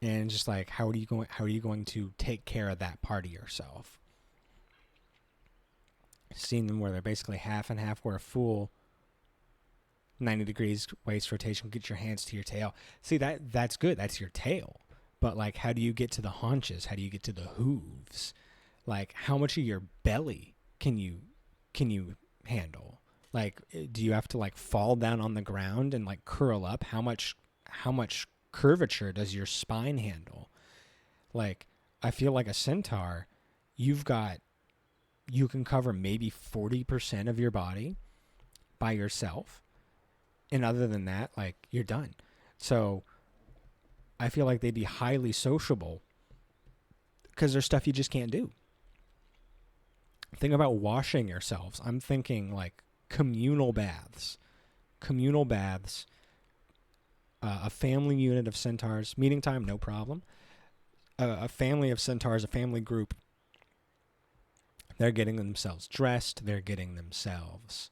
just like, how are you going to take care of that part of yourself? Seeing them where they're basically half and half, where a full 90 degrees waist rotation, get your hands to your tail. See, that's good. That's your tail. But like, how do you get to the haunches? How do you get to the hooves? Like, how much of your belly can you handle? Like, do you have to like fall down on the ground and like curl up? How much curvature does your spine handle? Like, I feel like a centaur, you can cover maybe 40% of your body by yourself. And other than that, like, you're done. So I feel like they'd be highly sociable because there's stuff you just can't do. Think about washing yourselves. I'm thinking like communal baths. Communal baths. A family unit of centaurs. Meeting time, no problem. A family of centaurs, a family group. They're getting themselves dressed. They're getting themselves,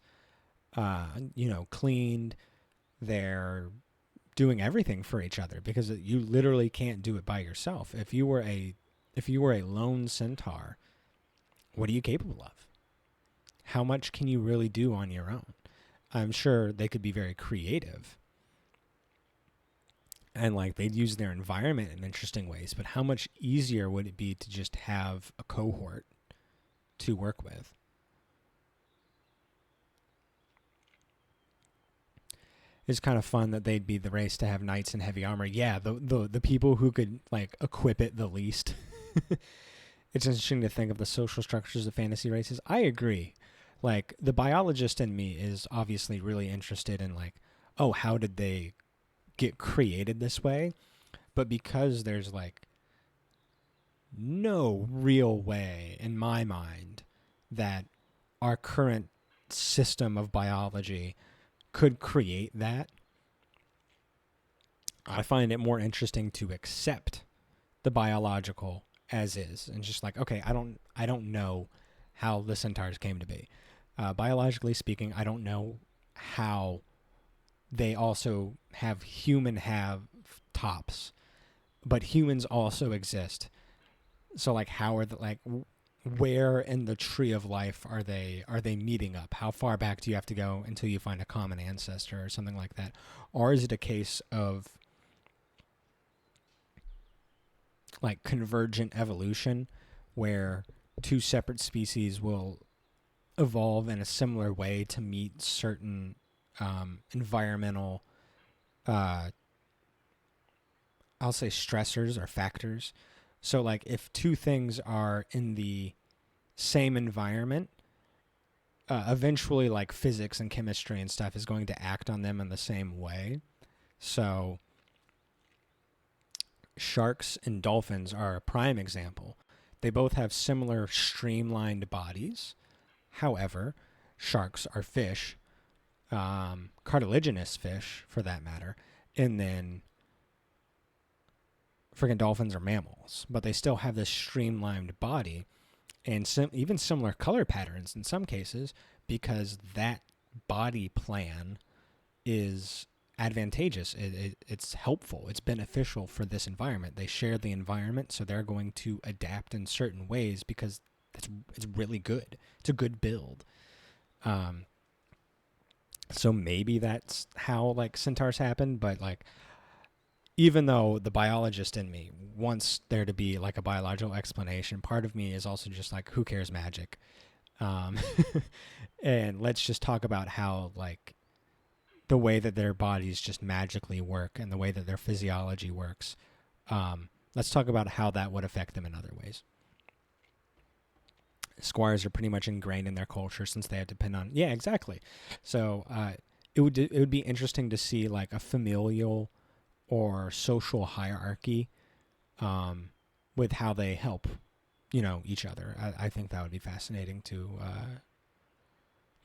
cleaned. They're doing everything for each other because you literally can't do it by yourself. If you were a lone centaur, what are you capable of? How much can you really do on your own? I'm sure they could be very creative. And like they'd use their environment in interesting ways, but how much easier would it be to just have a cohort to work with? It's kind of fun that they'd be the race to have knights in heavy armor. Yeah, the people who could like equip it the least. It's interesting to think of the social structures of fantasy races. I agree. Like the biologist in me is obviously really interested in like, oh, how did they get created this way? But because there's like no real way in my mind that our current system of biology could create that, I find it more interesting to accept the biological as is and just like, okay, I don't know how the centaurs came to be. Biologically speaking, I don't know how they also have tops, but humans also exist. So like, how are where in the tree of life are they meeting up? How far back do you have to go until you find a common ancestor or something like that? Or is it a case of like convergent evolution where two separate species will evolve in a similar way to meet certain environmental, I'll say stressors or factors. So like if two things are in the same environment, eventually like physics and chemistry and stuff is going to act on them in the same way. So sharks and dolphins are a prime example. They both have similar streamlined bodies. However, sharks are fish, cartilaginous fish for that matter, and then friggin' dolphins are mammals, but they still have this streamlined body and even similar color patterns in some cases because that body plan is advantageous. It's helpful. It's beneficial for this environment. They share the environment, so they're going to adapt in certain ways because it's really good. It's a good build. So maybe that's how like centaurs happen, but like even though the biologist in me wants there to be like a biological explanation, part of me is also just like, who cares magic? And let's just talk about how like the way that their bodies just magically work and the way that their physiology works. Let's talk about how that would affect them in other ways. Squires are pretty much ingrained in their culture since they had to depend on. Yeah, exactly. So it would be interesting to see like a familial or social hierarchy with how they help, each other. I think that would be fascinating to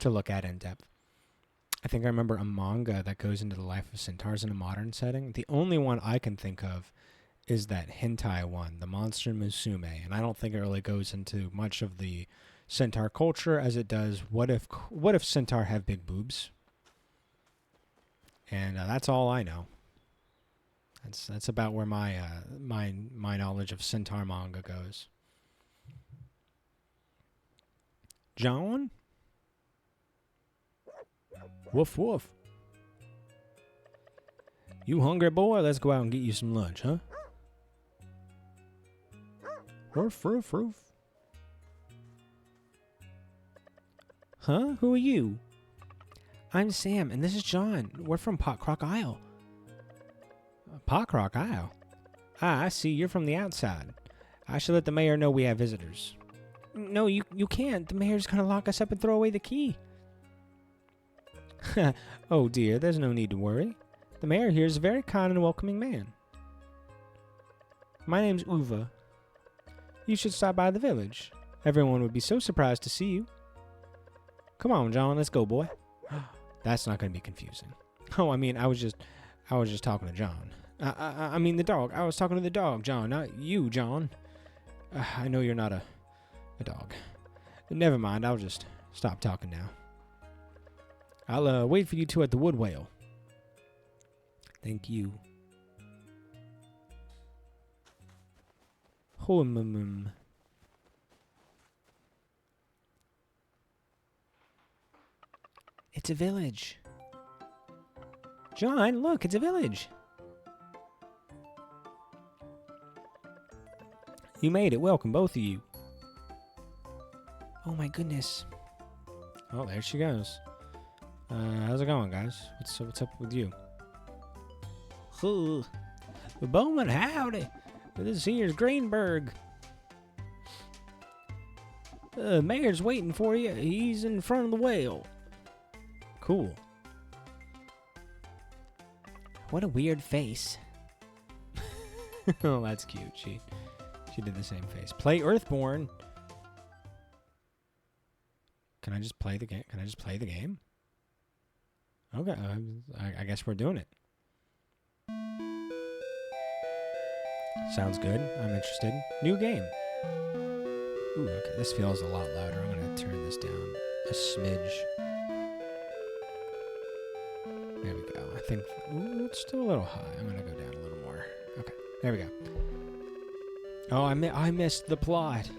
look at in depth. I think I remember a manga that goes into the life of centaurs in a modern setting. The only one I can think of is that hentai one, the Monster Musume, and I don't think it really goes into much of the centaur culture as it does what if centaur have big boobs? And that's all I know. That's about where my my knowledge of centaur manga goes. John? Woof woof. You hungry, boy? Let's go out and get you some lunch, huh? Roof, roof, roof. Huh? Who are you? I'm Sam, and this is John. We're from Pot Isle. Pot Isle? Ah, I see. You're from the outside. I shall let the mayor know we have visitors. No, you can't. The mayor's gonna lock us up and throw away the key. Oh dear, there's no need to worry. The mayor here is a very kind and welcoming man. My name's Uva. You should stop by the village. Everyone would be so surprised to see you. Come on, John, let's go, boy. That's not going to be confusing. Oh, I mean, I was just talking to John. I mean the dog. I was talking to the dog, John, not you, John. I know you're not a dog. Never mind, I'll just stop talking now. I'll wait for you two at the wood whale. Thank you. It's a village. John, look, it's a village. You made it. Welcome, both of you. Oh my goodness. Oh, there she goes. How's it going, guys? What's up with you? Bowman, howdy. This here's Greenberg. Mayor's waiting for you. He's in front of the whale. Cool. What a weird face. Oh, that's cute. She did the same face. Play Earthborn. Can I just play the game? Okay, I guess we're doing it. Sounds good. I'm interested. New game. Ooh, okay, this feels a lot louder. I'm gonna turn this down a smidge. There we go. I think it's still a little high. I'm gonna go down a little more. Okay, there we go. Oh, I missed the plot.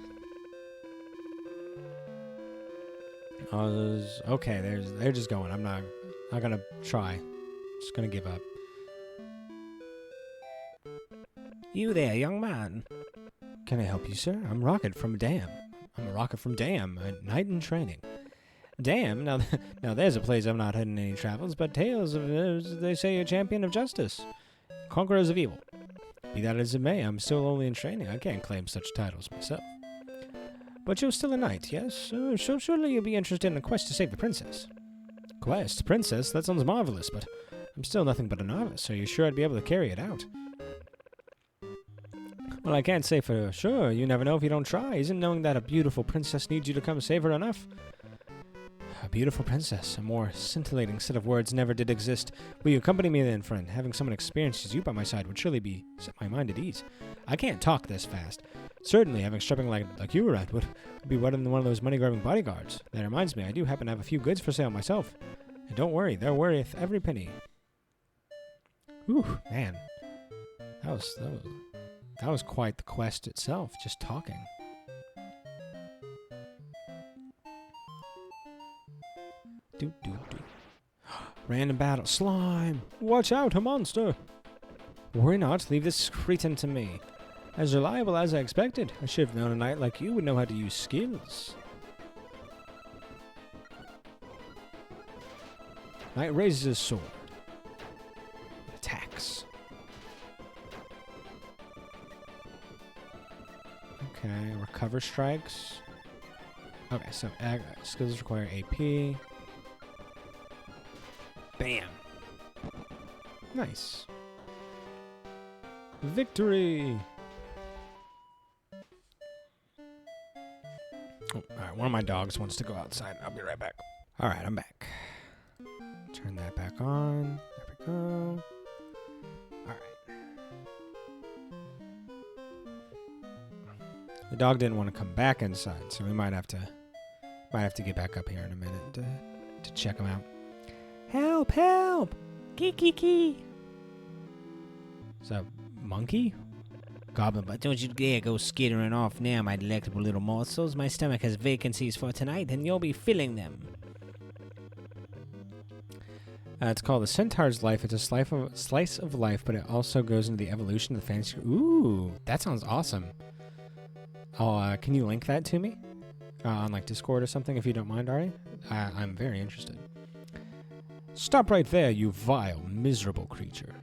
Okay. They're just going. I'm not gonna try. Just gonna give up. You there, young man. Can I help you, sir? I'm Rocket from Dam. I'm a Rocket from Dam, a knight in training. Dam? Now there's a place I've not had in any travels, but tales of, they say, a champion of justice. Conquerors of evil. Be that as it may, I'm still only in training. I can't claim such titles myself. But you're still a knight, yes? So surely you'll be interested in a quest to save the princess. Quest? Princess? That sounds marvelous, but I'm still nothing but a novice, so you're sure I'd be able to carry it out? Well, I can't say for sure. You never know if you don't try. Isn't knowing that a beautiful princess needs you to come save her enough? A beautiful princess. A more scintillating set of words never did exist. Will you accompany me then, friend? Having someone experienced as you by my side would surely set my mind at ease. I can't talk this fast. Certainly, having strapping like you were at would be better than one of those money-grabbing bodyguards. That reminds me, I do happen to have a few goods for sale myself. And don't worry, they're worth every penny. Ooh, man. That was quite the quest itself, just talking. Random battle. Slime! Watch out, a monster! Worry not, leave this cretin to me. As reliable as I expected. I should have known a knight like you would know how to use skills. Knight raises his sword. Attacks. Okay, recover strikes. Okay, so skills require AP. Bam! Nice. Victory! Oh, alright, one of my dogs wants to go outside. I'll be right back. Alright, I'm back. Turn that back on. There we go. Alright. The dog didn't want to come back inside, so we might have to get back up here in a minute to check him out. Help! Help! Kiki! Is that monkey? Goblin, but don't you dare go skittering off now, my delectable little morsels. My stomach has vacancies for tonight, and you'll be filling them. It's called The Centaur's Life. It's a slice of life, but it also goes into the evolution of the fantasy. Ooh, that sounds awesome. Oh, can you link that to me? On like Discord or something, if you don't mind, Ari? I'm very interested. Stop right there, you vile, miserable creature.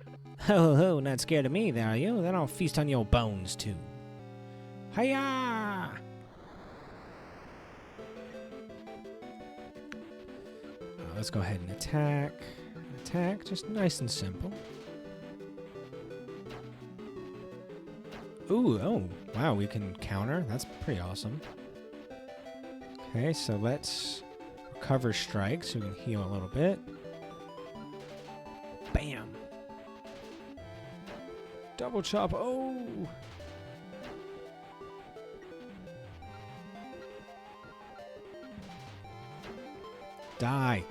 Ho ho ho, not scared of me, there are you? Then I'll feast on your bones, too. Hiya! Let's go ahead and attack. Attack, just nice and simple. Ooh, oh, wow, we can counter. That's pretty awesome. Okay, so let's recover strike so we can heal a little bit. Bam! Double chop, oh! Die!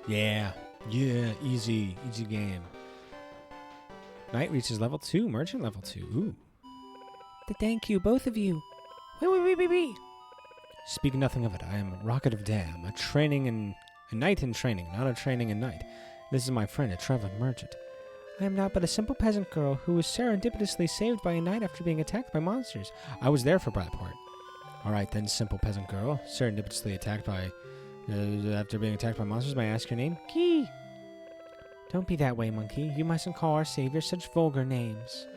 Yeah, easy game. Knight reaches level 2, merchant level 2. Ooh. Thank you, both of you. Wee. Speak nothing of it. I am Rocket of Dam, a knight in training, not a training in knight. This is my friend, a traveling merchant. I am not but a simple peasant girl who was serendipitously saved by a knight after being attacked by monsters. I was there for that part. Alright then, simple peasant girl, serendipitously attacked by... after being attacked by monsters, may I ask your name? Key! Don't be that way, monkey. You mustn't call our savior such vulgar names.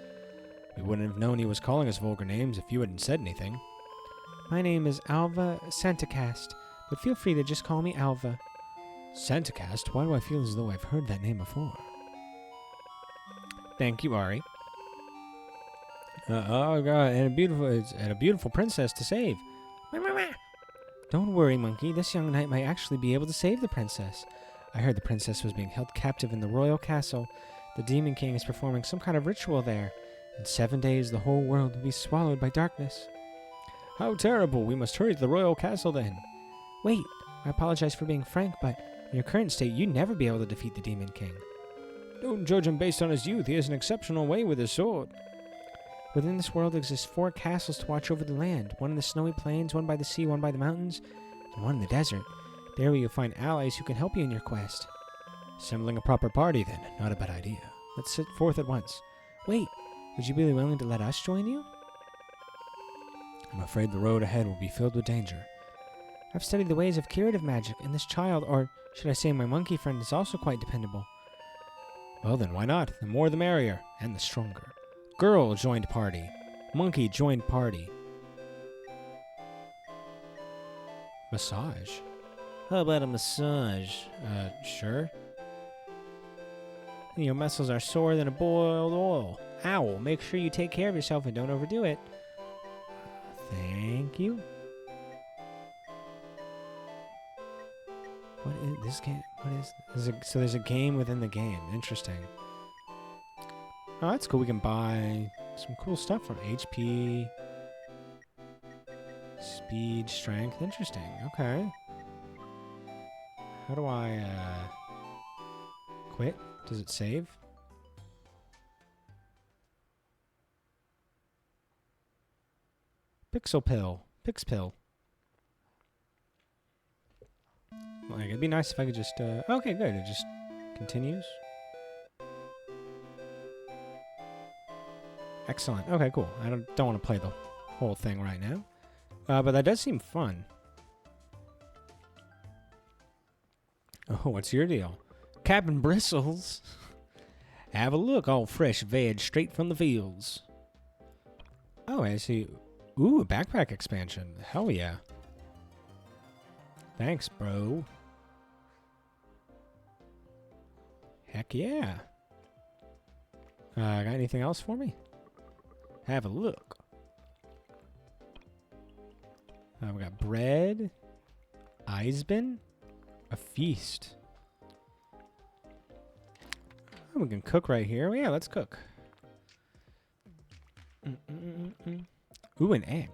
We wouldn't have known he was calling us vulgar names if you hadn't said anything. My name is Alva Santacast, but feel free to just call me Alva. Santacast? Why do I feel as though I've heard that name before? Thank you, Ari. Oh god, and a beautiful princess to save. Don't worry, monkey. This young knight might actually be able to save the princess. I heard the princess was being held captive in the royal castle. The Demon King is performing some kind of ritual there. In 7 days, the whole world will be swallowed by darkness. How terrible! We must hurry to the royal castle then. Wait, I apologize for being frank, but in your current state, you'd never be able to defeat the Demon King. Don't judge him based on his youth. He has an exceptional way with his sword. Within this world exist 4 castles to watch over the land. One in the snowy plains, one by the sea, one by the mountains, and one in the desert. There you'll find allies who can help you in your quest. Assembling a proper party, then. Not a bad idea. Let's set forth at once. Wait, would you be willing to let us join you? I'm afraid the road ahead will be filled with danger. I've studied the ways of curative magic, and this child, or should I say my monkey friend, is also quite dependable. Well then, why not? The more the merrier, and the stronger. Girl joined party. Monkey joined party. Massage. How about a massage? Sure. Your muscles are sorer than a boiled oil. Owl, make sure you take care of yourself and don't overdo it. Thank you. What is this game? What is so there's a game within the game. Interesting. Oh, that's cool. We can buy some cool stuff from HP, speed, strength. Interesting. Okay. How do I quit? Does it save? Pixel pill. Pix pill. Like, it'd be nice if I could just okay, good. It just continues. Excellent. Okay, cool. I don't want to play the whole thing right now. But that does seem fun. Oh, what's your deal? Captain Bristles. Have a look, all fresh veg straight from the fields. Oh, I see. Ooh, a backpack expansion. Hell yeah. Thanks, bro. Heck yeah. Got anything else for me? Have a look. We got bread, Eisben, a feast. Oh, we can cook right here. Oh, yeah, let's cook. Ooh, an egg.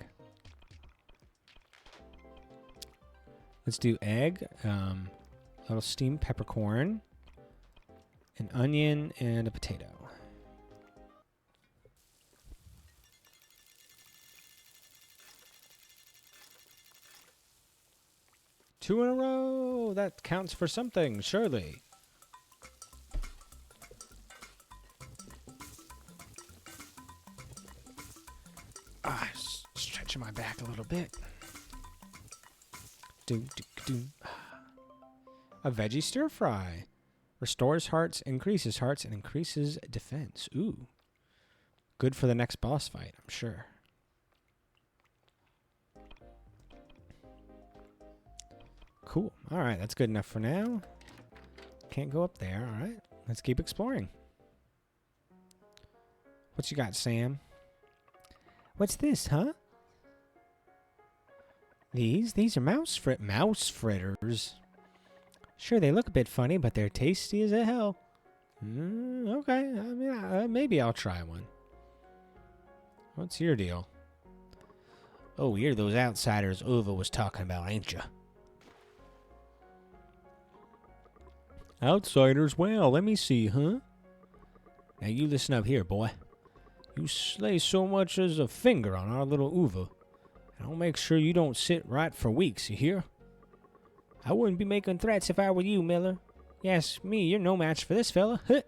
Let's do egg, a little steamed peppercorn, an onion, and a potato. Two in a row! That counts for something, surely. Stretching my back a little bit. A veggie stir fry. Restores hearts, increases and increases defense. Ooh. good for the next boss fight, I'm sure. Cool. All right, that's good enough for now. Can't go up there. All right, let's keep exploring. What you got, Sam? What's this, huh? These are mouse fritters. Sure, they look a bit funny, but they're tasty as hell. Okay, I mean, maybe I'll try one. What's your deal? Oh, you're those outsiders Uva was talking about, ain't you? Outsiders? Well, let me see, huh? Now you listen up here, boy. You lay so much as a finger on our little Uva, and I'll make sure you don't sit right for weeks, you hear? I wouldn't be making threats if I were you, Miller. Yes, me, you're no match for this fella. Huh.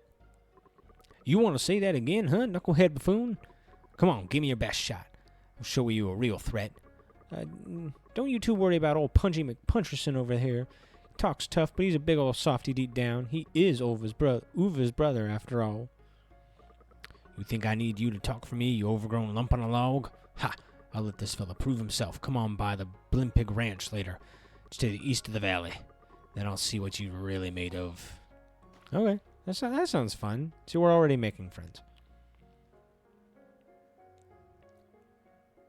You want to say that again, huh, knucklehead buffoon? Come on, give me your best shot. I'll show you a real threat. Don't you two worry about old Punchy McPuncherson over here. He talks tough, but he's a big old softy deep down. He is Uva's brother, after all. You think I need you to talk for me, you overgrown lump on a log? Ha! I'll let this fella prove himself. Come on by the Blimpig Ranch later. It's to the east of the valley. Then I'll see what you're really made of. Okay, that sounds fun. So we're already making friends.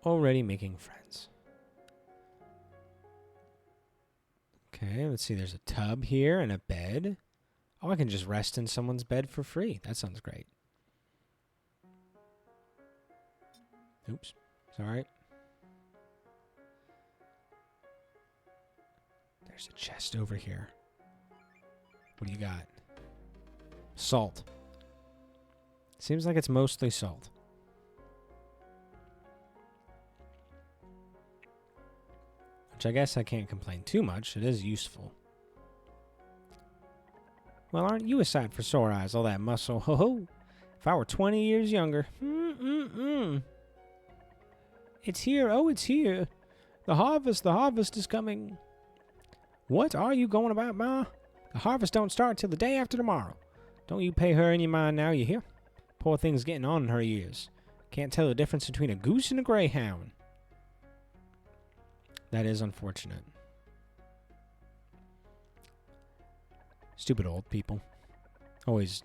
Already making friends. Okay, let's see. There's a tub here and a bed. Oh, I can just rest in someone's bed for free. That sounds great. Oops. Sorry. There's a chest over here. What do you got? Salt. Seems like it's mostly salt. Which I guess I can't complain too much. It is useful. Well, aren't you a sight for sore eyes, all that muscle? Ho ho! If I were 20 years younger. It's here. Oh, it's here. The harvest is coming. What are you going about, Ma? The harvest don't start till the day after tomorrow. Don't you pay her any mind now, you hear? Poor thing's getting on in her years. Can't tell the difference between a goose and a greyhound. That is unfortunate. Stupid old people. Always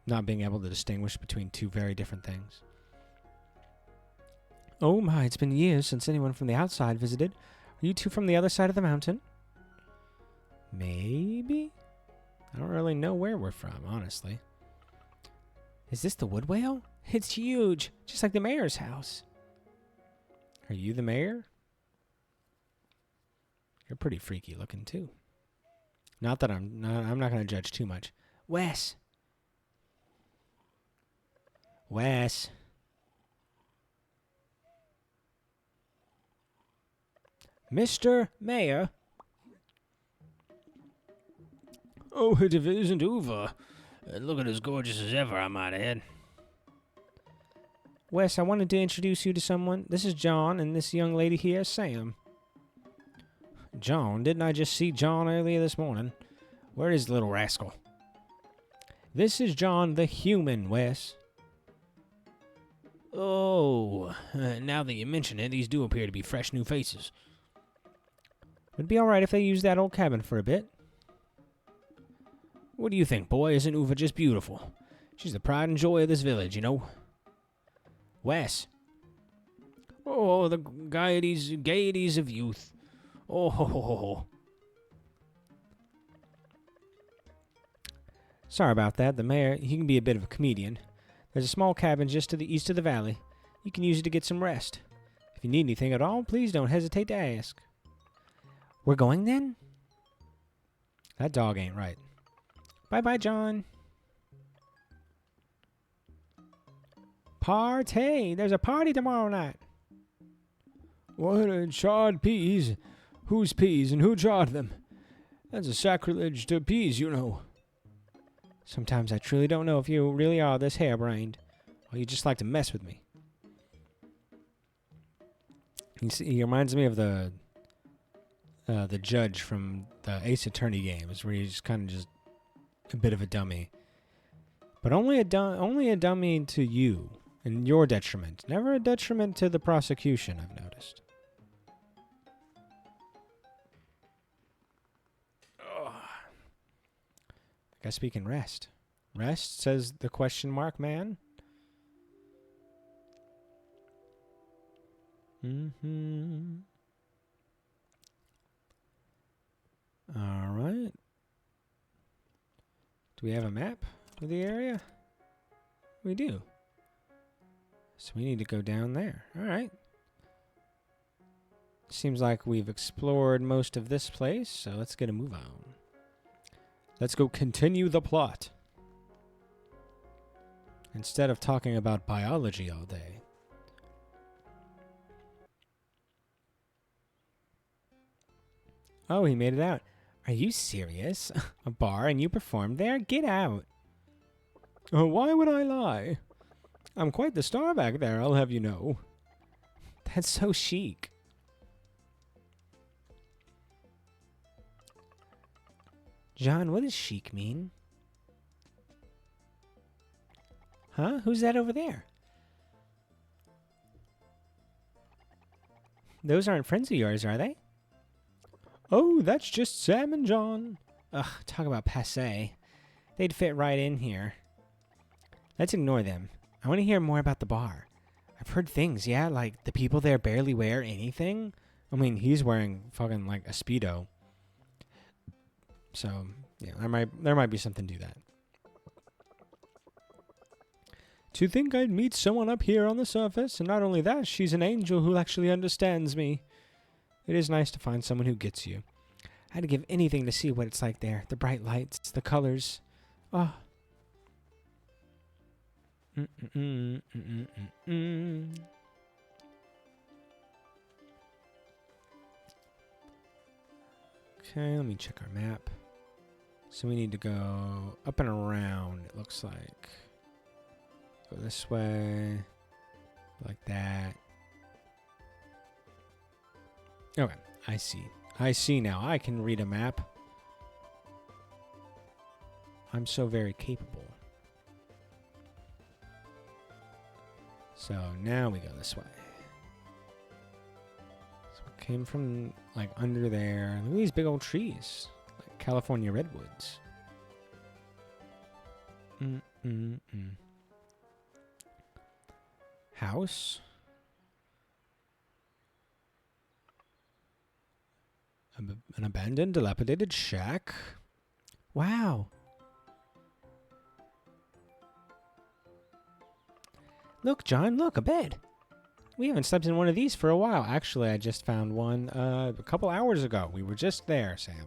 not being able to distinguish between two very different things. Oh my, it's been years since anyone from the outside visited. Are you two from the other side of the mountain? Maybe? I don't really know where we're from, honestly. Is this the wood whale? It's huge, just like the mayor's house. Are you the mayor? You're pretty freaky looking, too. Not that I'm not going to judge too much. Wes. Mr. Mayor. Oh, it isn't Uva. Looking as gorgeous as ever, I might add. Wes, I wanted to introduce you to someone. This is John, and this young lady here, Sam. John? Didn't I just see John earlier this morning? Where is the little rascal? This is John the human, Wes. Oh, now that you mention it, these do appear to be fresh new faces. It'd be alright if they used that old cabin for a bit. What do you think, boy? Isn't Uva just beautiful? She's the pride and joy of this village, you know. Wes. Oh, the gaieties of youth. Oh, ho, ho, ho. Sorry about that. The mayor, he can be a bit of a comedian. There's a small cabin just to the east of the valley. You can use it to get some rest. If you need anything at all, please don't hesitate to ask. We're going then? That dog ain't right. Bye-bye, John. Party! There's a party tomorrow night. What, charred peas? Whose peas and who charred them? That's a sacrilege to peas, you know. Sometimes I truly don't know if you really are this harebrained, or you just like to mess with me. He reminds me of the judge from the Ace Attorney games, where he's kind of just a bit of a dummy. But only a dummy to you and your detriment. Never a detriment to the prosecution, I've noticed. Ugh. I guess we can rest. Rest, says the question mark man. Mm-hmm. All right. Do we have a map of the area? We do. So we need to go down there. All right. Seems like we've explored most of this place, so let's get a move on. Let's go continue the plot. Instead of talking about biology all day. Oh, he made it out. Are you serious? A bar and you performed there? Get out. Oh, why would I lie? I'm quite the star back there, I'll have you know. That's so chic. John, what does chic mean? Huh? Who's that over there? Those aren't friends of yours, are they? Oh, that's just Sam and John. Ugh, talk about passé. They'd fit right in here. Let's ignore them. I want to hear more about the bar. I've heard things, yeah, like the people there barely wear anything. I mean, he's wearing fucking like a Speedo. So, yeah, there might be something to that. To think I'd meet someone up here on the surface, and not only that, she's an angel who actually understands me. It is nice to find someone who gets you. I'd give anything to see what it's like there. The bright lights, the colors. Oh. Okay, let me check our map. So we need to go up and around, it looks like. Go this way. Like that. Okay, I see. I see now. I can read a map. I'm so very capable. So now we go this way. So it came from like under there. Look at these big old trees. Like California redwoods. House. An abandoned, dilapidated shack. Wow. Look, John, look, a bed. We haven't slept in one of these for a while. Actually, I just found one a couple hours ago. We were just there, Sam.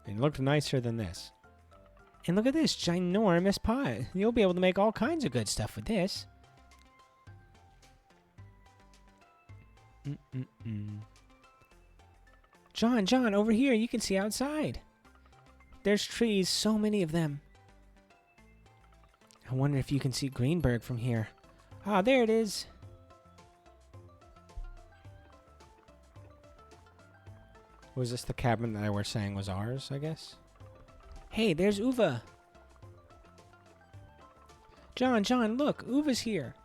And it looked nicer than this. And look at this ginormous pot. You'll be able to make all kinds of good stuff with this. John, over here. You can see outside. There's trees, so many of them. I wonder if you can see Greenberg from here. Ah, there it is. Was this the cabin that I was saying was ours, I guess? Hey, there's Uva. John, look, Uva's here.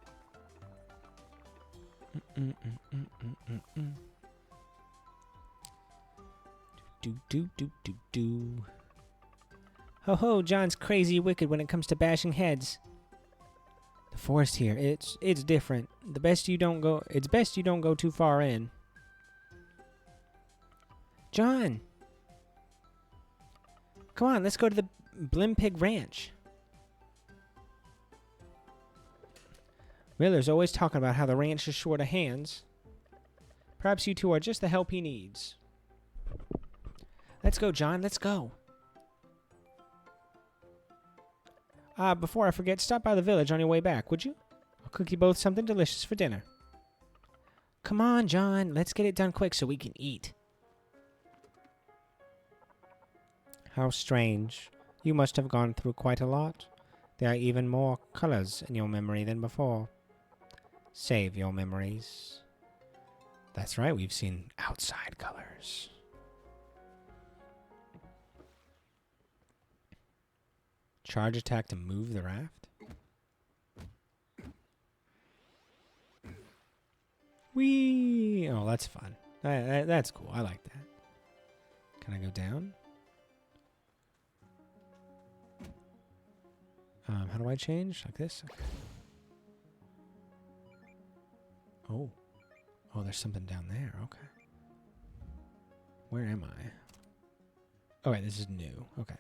Do. Ho, John's crazy wicked when it comes to bashing heads. The forest here, it's different. It's best you don't go too far in. John! Come on, let's go to the Blimpig Ranch. Miller's always talking about how the ranch is short of hands. Perhaps you two are just the help he needs. Let's go, John, let's go. Before I forget, stop by the village on your way back, would you? I'll cook you both something delicious for dinner. Come on, John, let's get it done quick so we can eat. How strange. You must have gone through quite a lot. There are even more colors in your memory than before. Save your memories. That's right, we've seen outside colors. Charge attack to move the raft? Whee! Oh, that's fun. That's cool. I like that. Can I go down? How do I change? Like this? Okay. Oh. Oh, there's something down there. Okay. Where am I? Oh, wait, this is new. Okay.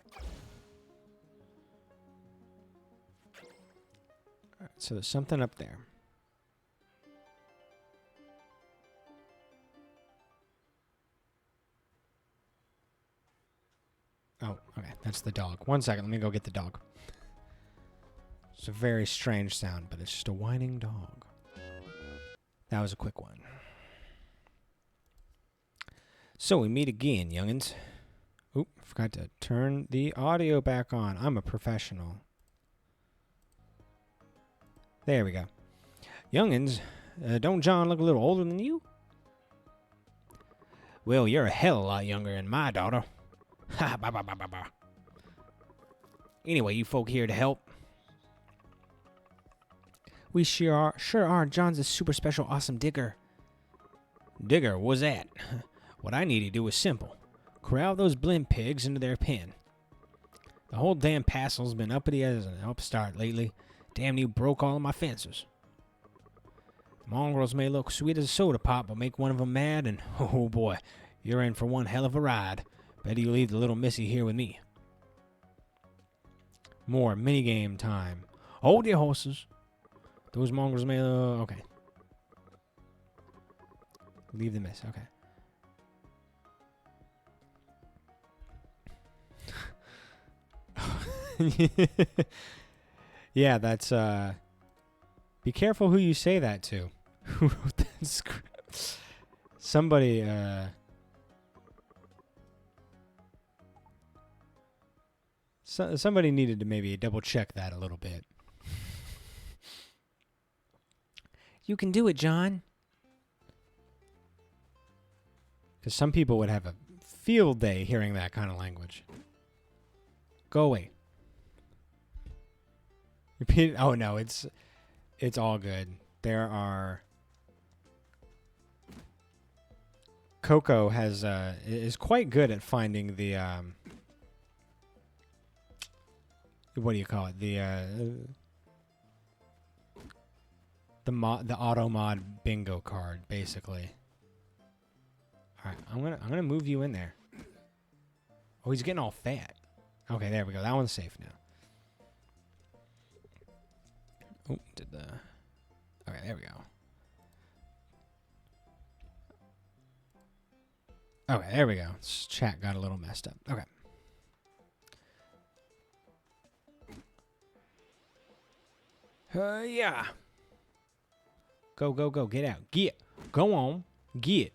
Alright, so there's something up there. Oh, okay. That's the dog. 1 second. Let me go get the dog. It's a very strange sound, but it's just a whining dog. That was a quick one. So we meet again, youngins. Oop, forgot to turn the audio back on. I'm a professional. There we go. Youngins, don't John look a little older than you? Well, you're a hell of a lot younger than my daughter. Ha, ba, ba, ba, ba, ba. Anyway, you folk here to help? We sure are. John's a super special awesome digger. Digger, what's that? What I need to do is simple. Corral those blimp pigs into their pen. The whole damn passel's been uppity as an upstart lately. Damn near broke all of my fences. The mongrels may look sweet as a soda pop, but make one of them mad, and oh boy, you're in for one hell of a ride. Better you leave the little missy here with me. More minigame time. Hold your horses. Those mongrels may... okay. Leave the miss. Okay. Yeah, that's... Be careful who you say that to. Who wrote that script? Somebody... somebody needed to maybe double check that a little bit. You can do it, John. Because some people would have a field day hearing that kind of language. Go away. Repeat it. Oh no, it's all good. There are... Coco has is quite good at finding the what do you call it? The auto mod bingo card, basically. All right, I'm gonna move you in there. Oh, he's getting all fat. Okay, there we go. That one's safe now. Oh, okay, there we go. Okay, there we go. This chat got a little messed up. Okay. Yeah. Go, go, go. Get out. Get. Go on. Get.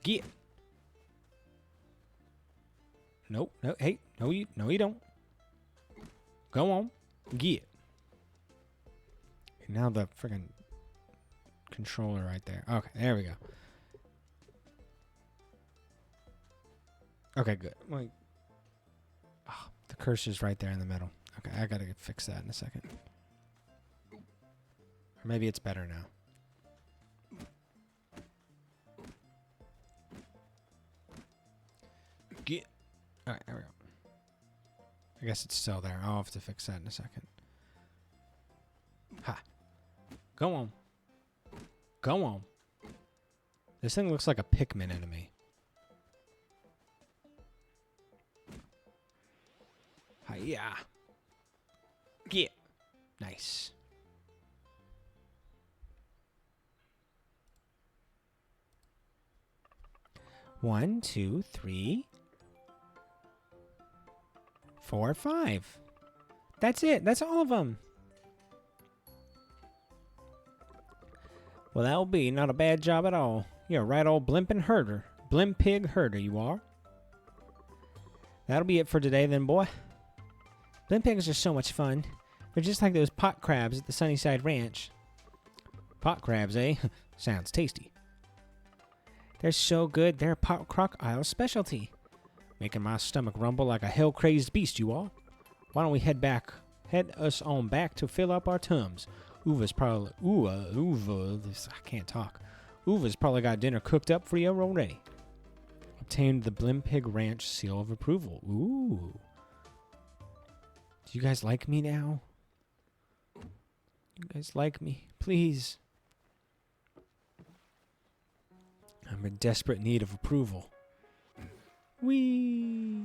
Get. Nope. No. Hey. No, you don't. Go on. Get. And now the friggin' controller right there. Okay, there we go. Okay, good. Like, oh, the cursor's right there in the middle. Okay, I gotta fix that in a second. Or maybe it's better now. Get. Alright, there we go. I guess it's still there. I'll have to fix that in a second. Ha. Go on. Go on. This thing looks like a Pikmin enemy. Hiya. Get. Nice. One, two, 3, 4, 5. That's it. That's all of them. Well, that'll be not a bad job at all. You're a right old blimpin' herder. Blimp pig herder, you are. That'll be it for today then, boy. Blimp pigs are so much fun. They're just like those pot crabs at the Sunnyside Ranch. Pot crabs, eh? Sounds tasty. They're so good, they're a pot crocodile specialty. Making my stomach rumble like a hell-crazed beast, you all. Why don't we head us on back to fill up our tums? Uva's probably... I can't talk. Uva's probably got dinner cooked up for you already. Obtained the Blimpig Ranch seal of approval. Ooh. Do you guys like me now? You guys like me? Please. I'm in desperate need of approval. Whee!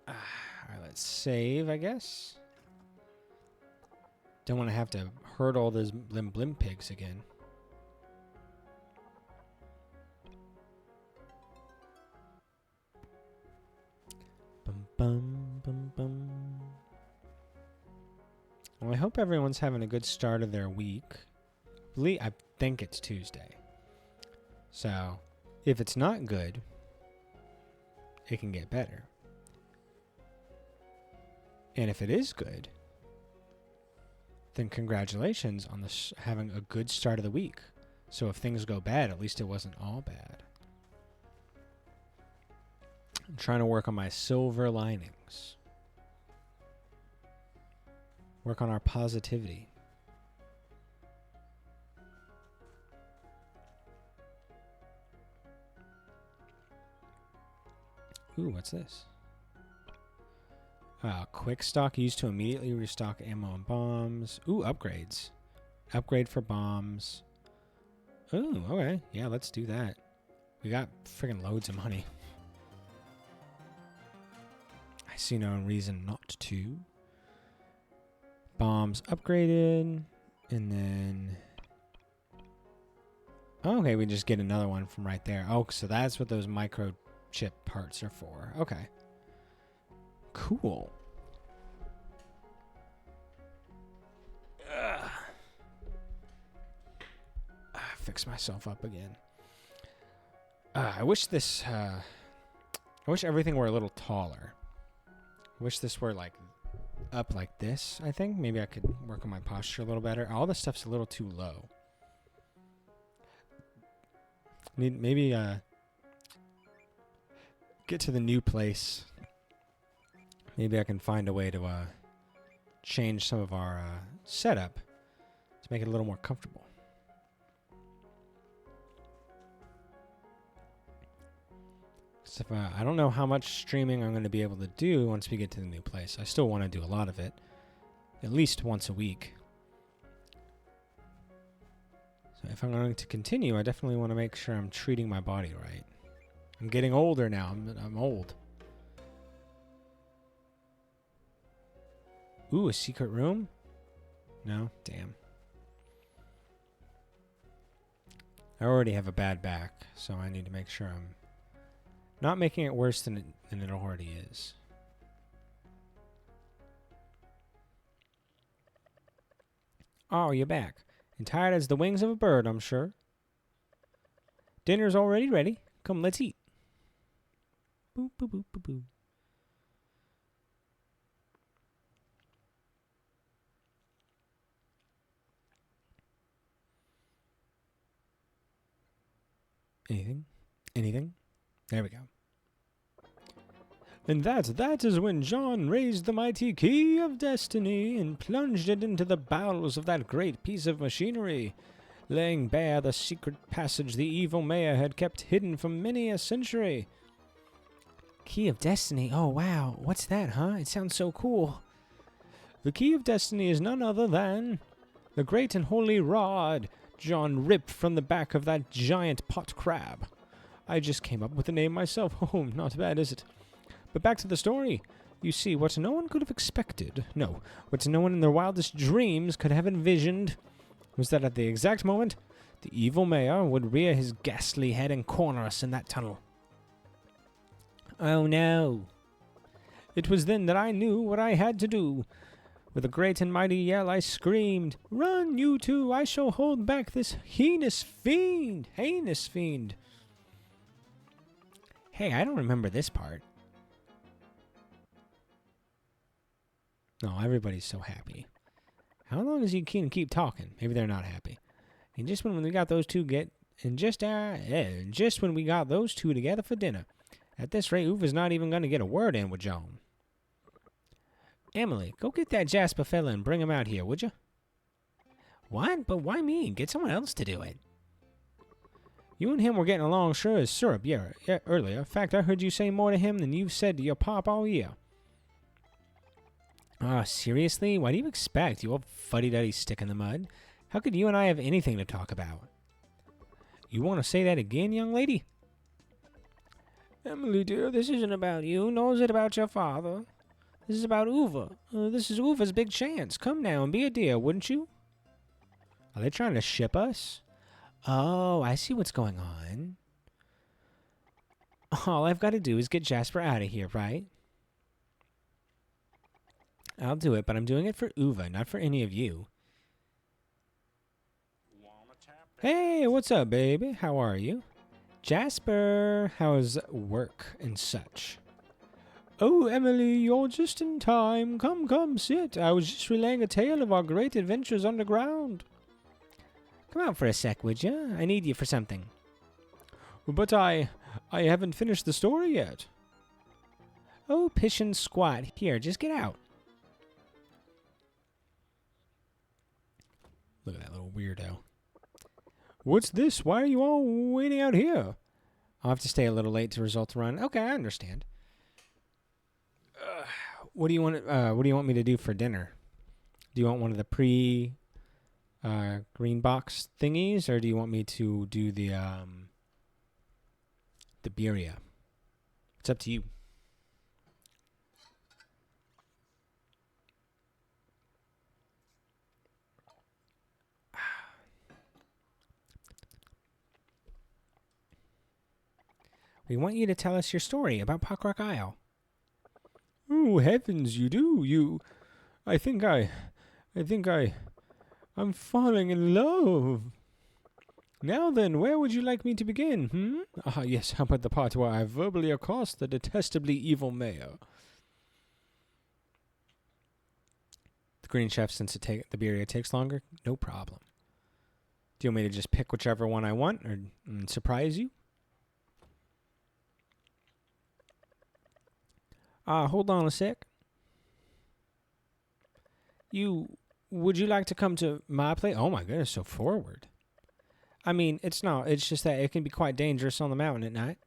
Alright, let's save, I guess. Don't want to have to herd all those blimp pigs again. Bum, bum, bum, bum. Well, I hope everyone's having a good start of their week. I think it's Tuesday. So, if it's not good, it can get better. And if it is good, then congratulations on having a good start of the week. So if things go bad, at least it wasn't all bad. I'm trying to work on my silver linings. Work on our positivity. Ooh, what's this? Quick stock used to immediately restock ammo and bombs. Ooh, upgrades. Upgrade for bombs. Ooh, okay. Yeah, let's do that. We got friggin' loads of money. I see no reason not to. Bombs upgraded. And then... Okay, we just get another one from right there. Oh, so that's what those microchip parts are for. Okay. Cool. Fix myself up again. I wish this... I wish everything were a little taller. I wish this were like up like this, I think. Maybe I could work on my posture a little better. All this stuff's a little too low. Maybe get to the new place. Maybe I can find a way to change some of our setup to make it a little more comfortable. So I don't know how much streaming I'm going to be able to do once we get to the new place. I still want to do a lot of it, at least once a week. So if I'm going to continue, I definitely want to make sure I'm treating my body right. I'm getting older now. I'm old. Ooh, a secret room? No? Damn. I already have a bad back, so I need to make sure I'm not making it worse than it already is. Oh, you're back. And tired as the wings of a bird, I'm sure. Dinner's already ready. Come, let's eat. Boop, boop, boop, boop, boop. Anything? Anything? There we go. And that is when John raised the mighty key of destiny and plunged it into the bowels of that great piece of machinery, laying bare the secret passage the evil mayor had kept hidden for many a century. Key of destiny? Oh, wow. What's that, huh? It sounds so cool. The key of destiny is none other than the great and holy rod John ripped from the back of that giant pot crab. I just came up with the name myself. Oh, not bad, is it? But back to the story. You see, what no one could have expected, no, what no one in their wildest dreams could have envisioned, was that at the exact moment, the evil mayor would rear his ghastly head and corner us in that tunnel. Oh no. It was then that I knew what I had to do. With a great and mighty yell, I screamed, "Run, you two! I shall hold back this heinous fiend! Heinous fiend!" Hey, I don't remember this part. Oh, everybody's so happy. How long is he can keep talking? Maybe they're not happy. And just when we got those two And just when we got those two together for dinner. At this rate, Uva's not even going to get a word in with Joan. Emily, go get that Jasper fella and bring him out here, would you? What? But why me? Get someone else to do it. You and him were getting along sure as syrup earlier. In fact, I heard you say more to him than you've said to your pop all year. Seriously? What do you expect, you old fuddy-duddy stick in the mud? How could you and I have anything to talk about? You want to say that again, young lady? Emily, dear, this isn't about you, nor is it about your father. This is about Uva. This is Uva's big chance. Come now and be a dear, wouldn't you? Are they trying to ship us? Oh, I see what's going on. All I've got to do is get Jasper out of here, right? I'll do it, but I'm doing it for Uva, not for any of you. Hey, what's up, baby? How are you? Jasper, how's work and such? Oh, Emily, you're just in time. Come, sit. I was just relaying a tale of our great adventures underground. Come out for a sec, would you? I need you for something. But I haven't finished the story yet. Oh, pish and squat. Here, just get out. Look at that little weirdo. What's this? Why are you all waiting out here? I'll have to stay a little late to result the run. Okay, I understand. What do you want? What do you want me to do for dinner? Do you want one of the green box thingies, or do you want me to do the birria? It's up to you. We want you to tell us your story about Pockrock Isle. Oh, heavens, you do. I'm falling in love. Now then, where would you like me to begin, Yes, how about the part where I verbally accost the detestably evil mayor? The Green Chef, since the birria takes longer, no problem. Do you want me to just pick whichever one I want, or surprise you? Hold on a sec. Would you like to come to my place? Oh my goodness, so forward. I mean, it's just that it can be quite dangerous on the mountain at night.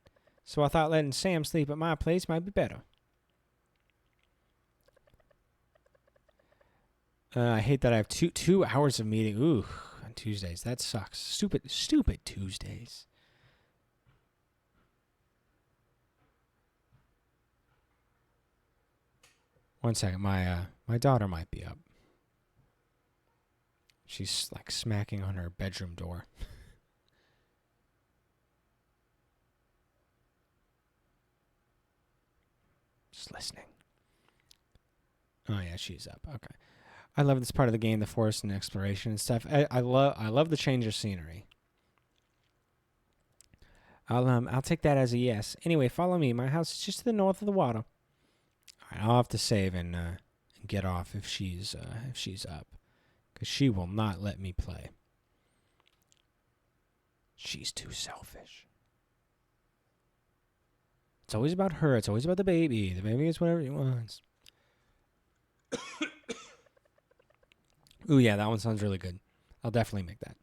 So I thought letting Sam sleep at my place might be better. I hate that I have two hours of meeting. Ooh, on Tuesdays. That sucks. Stupid Tuesdays. One second, my daughter might be up. She's like smacking on her bedroom door. Just listening. Oh yeah, she's up. Okay. I love this part of the game, the forest and exploration and stuff. I love the change of scenery. I'll take that as a yes. Anyway, follow me. My house is just to the north of the water. All right, I'll have to save and get off if she's up, because she will not let me play. She's too selfish. It's always about her. It's always about the baby. The baby gets whatever he wants. Ooh, yeah, that one sounds really good. I'll definitely make that.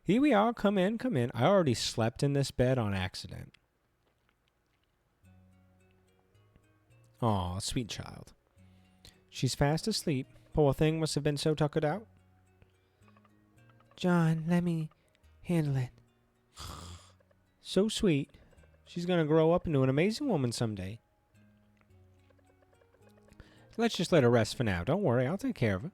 Here we are. Come in. I already slept in this bed on accident. Aw, sweet child. She's fast asleep. Poor thing must have been so tuckered out. John, let me handle it. So sweet. She's going to grow up into an amazing woman someday. Let's just let her rest for now. Don't worry, I'll take care of her.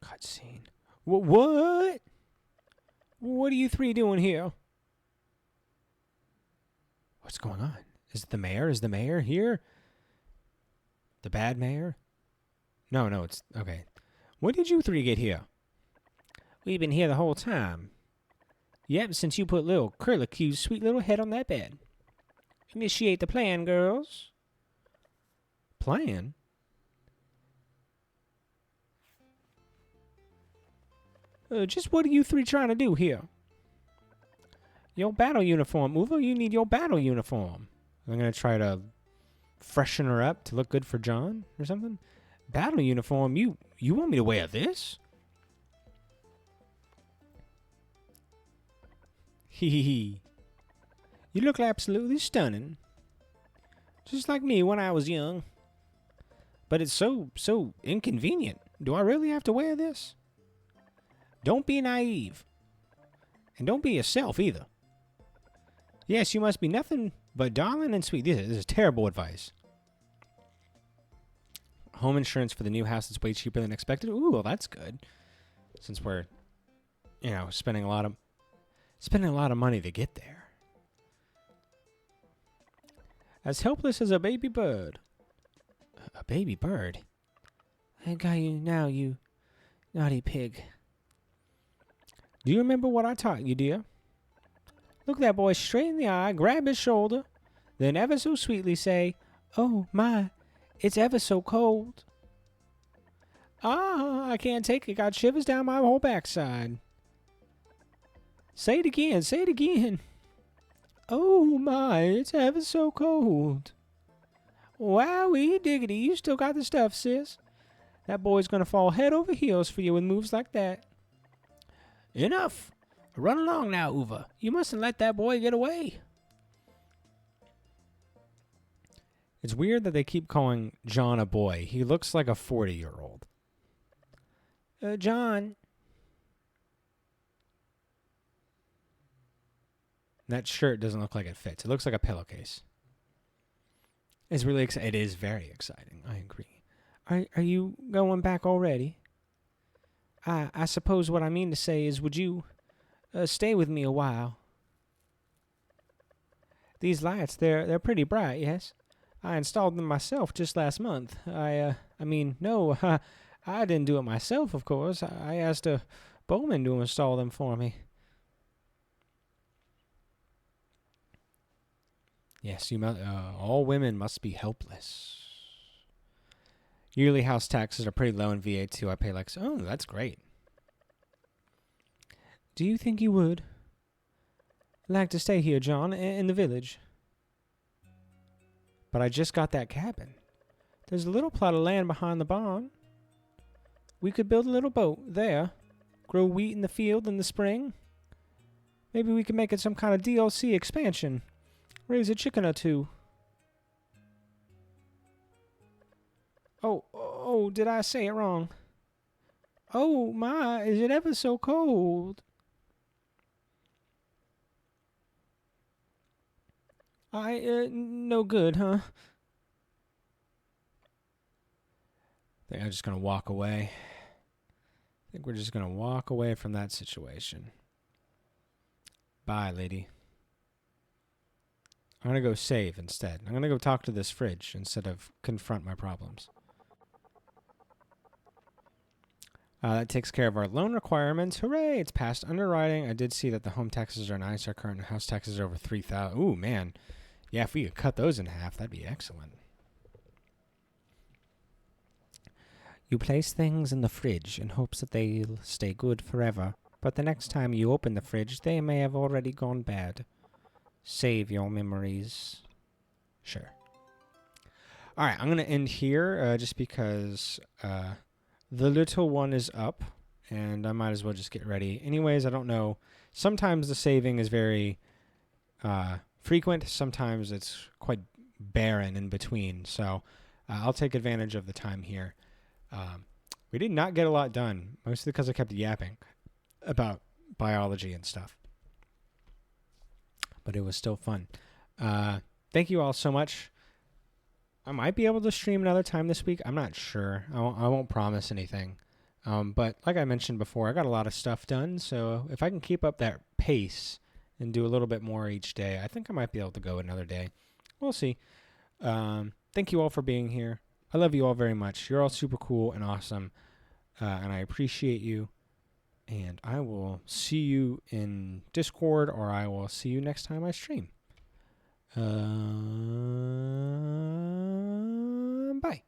Cutscene. What? What are you three doing here? What's going on? Is it the mayor? Is the mayor here? The bad mayor? No, it's... Okay. When did you three get here? We've been here the whole time. Yep, since you put little Curlicue's sweet little head on that bed. Initiate the plan, girls. Plan? Just what are you three trying to do here? Your battle uniform, Uva. You need your battle uniform. I'm going to try to freshen her up to look good for John or something. Battle uniform? You want me to wear this? Hee. You look absolutely stunning. Just like me when I was young. But it's so inconvenient. Do I really have to wear this? Don't be naive. And don't be yourself either. Yes, you must be nothing but darling and sweet. This is terrible advice. Home insurance for the new house is way cheaper than expected. Ooh, well, that's good. Since we're, spending a lot of money to get there. As helpless as a baby bird. A baby bird? I got you now, you naughty pig. Do you remember what I taught you, dear? Look that boy straight in the eye, grab his shoulder, then ever so sweetly say, "Oh, my, it's ever so cold." Ah, I can't take it. Got shivers down my whole backside. Say it again. Oh, my, it's ever so cold. Wowee diggity, you still got the stuff, sis. That boy's gonna fall head over heels for you with moves like that. Enough. Run along now, Uva. You mustn't let that boy get away. It's weird that they keep calling John a boy. He looks like a 40-year-old. John. That shirt doesn't look like it fits. It looks like a pillowcase. It's really exciting. It is very exciting. I agree. Are you going back already? I suppose what I mean to say is, would you stay with me a while? These lights, they're pretty bright, yes? I installed them myself just last month. I didn't do it myself, of course. I asked a Bowman to install them for me. Yes, all women must be helpless. Yearly house taxes are pretty low in VA too. I pay oh, that's great. Do you think you would like to stay here, John, in the village? But I just got that cabin. There's a little plot of land behind the barn. We could build a little boat there, grow wheat in the field in the spring. Maybe we could make it some kind of DLC expansion. Raise a chicken or two. Oh, did I say it wrong? Oh, my, is it ever so cold? No good, huh? I think I'm just going to walk away. I think we're just going to walk away from that situation. Bye, lady. I'm going to go save instead. I'm going to go talk to this fridge instead of confront my problems. That takes care of our loan requirements. Hooray! It's past underwriting. I did see that the home taxes are nice. Our current house taxes are over $3,000. Ooh, man. Yeah, if we could cut those in half, that'd be excellent. You place things in the fridge in hopes that they'll stay good forever. But the next time you open the fridge, they may have already gone bad. Save your memories. Sure. All right, I'm going to end here just because the little one is up, and I might as well just get ready. Anyways, I don't know. Sometimes the saving is very frequent. Sometimes it's quite barren in between. So I'll take advantage of the time here. We did not get a lot done, mostly because I kept yapping about biology and stuff. But it was still fun. Thank you all so much. I might be able to stream another time this week. I'm not sure. I won't promise anything. But like I mentioned before, I got a lot of stuff done. So if I can keep up that pace and do a little bit more each day, I think I might be able to go another day. We'll see. Thank you all for being here. I love you all very much. You're all super cool and awesome. And I appreciate you. And I will see you in Discord, or I will see you next time I stream. Bye.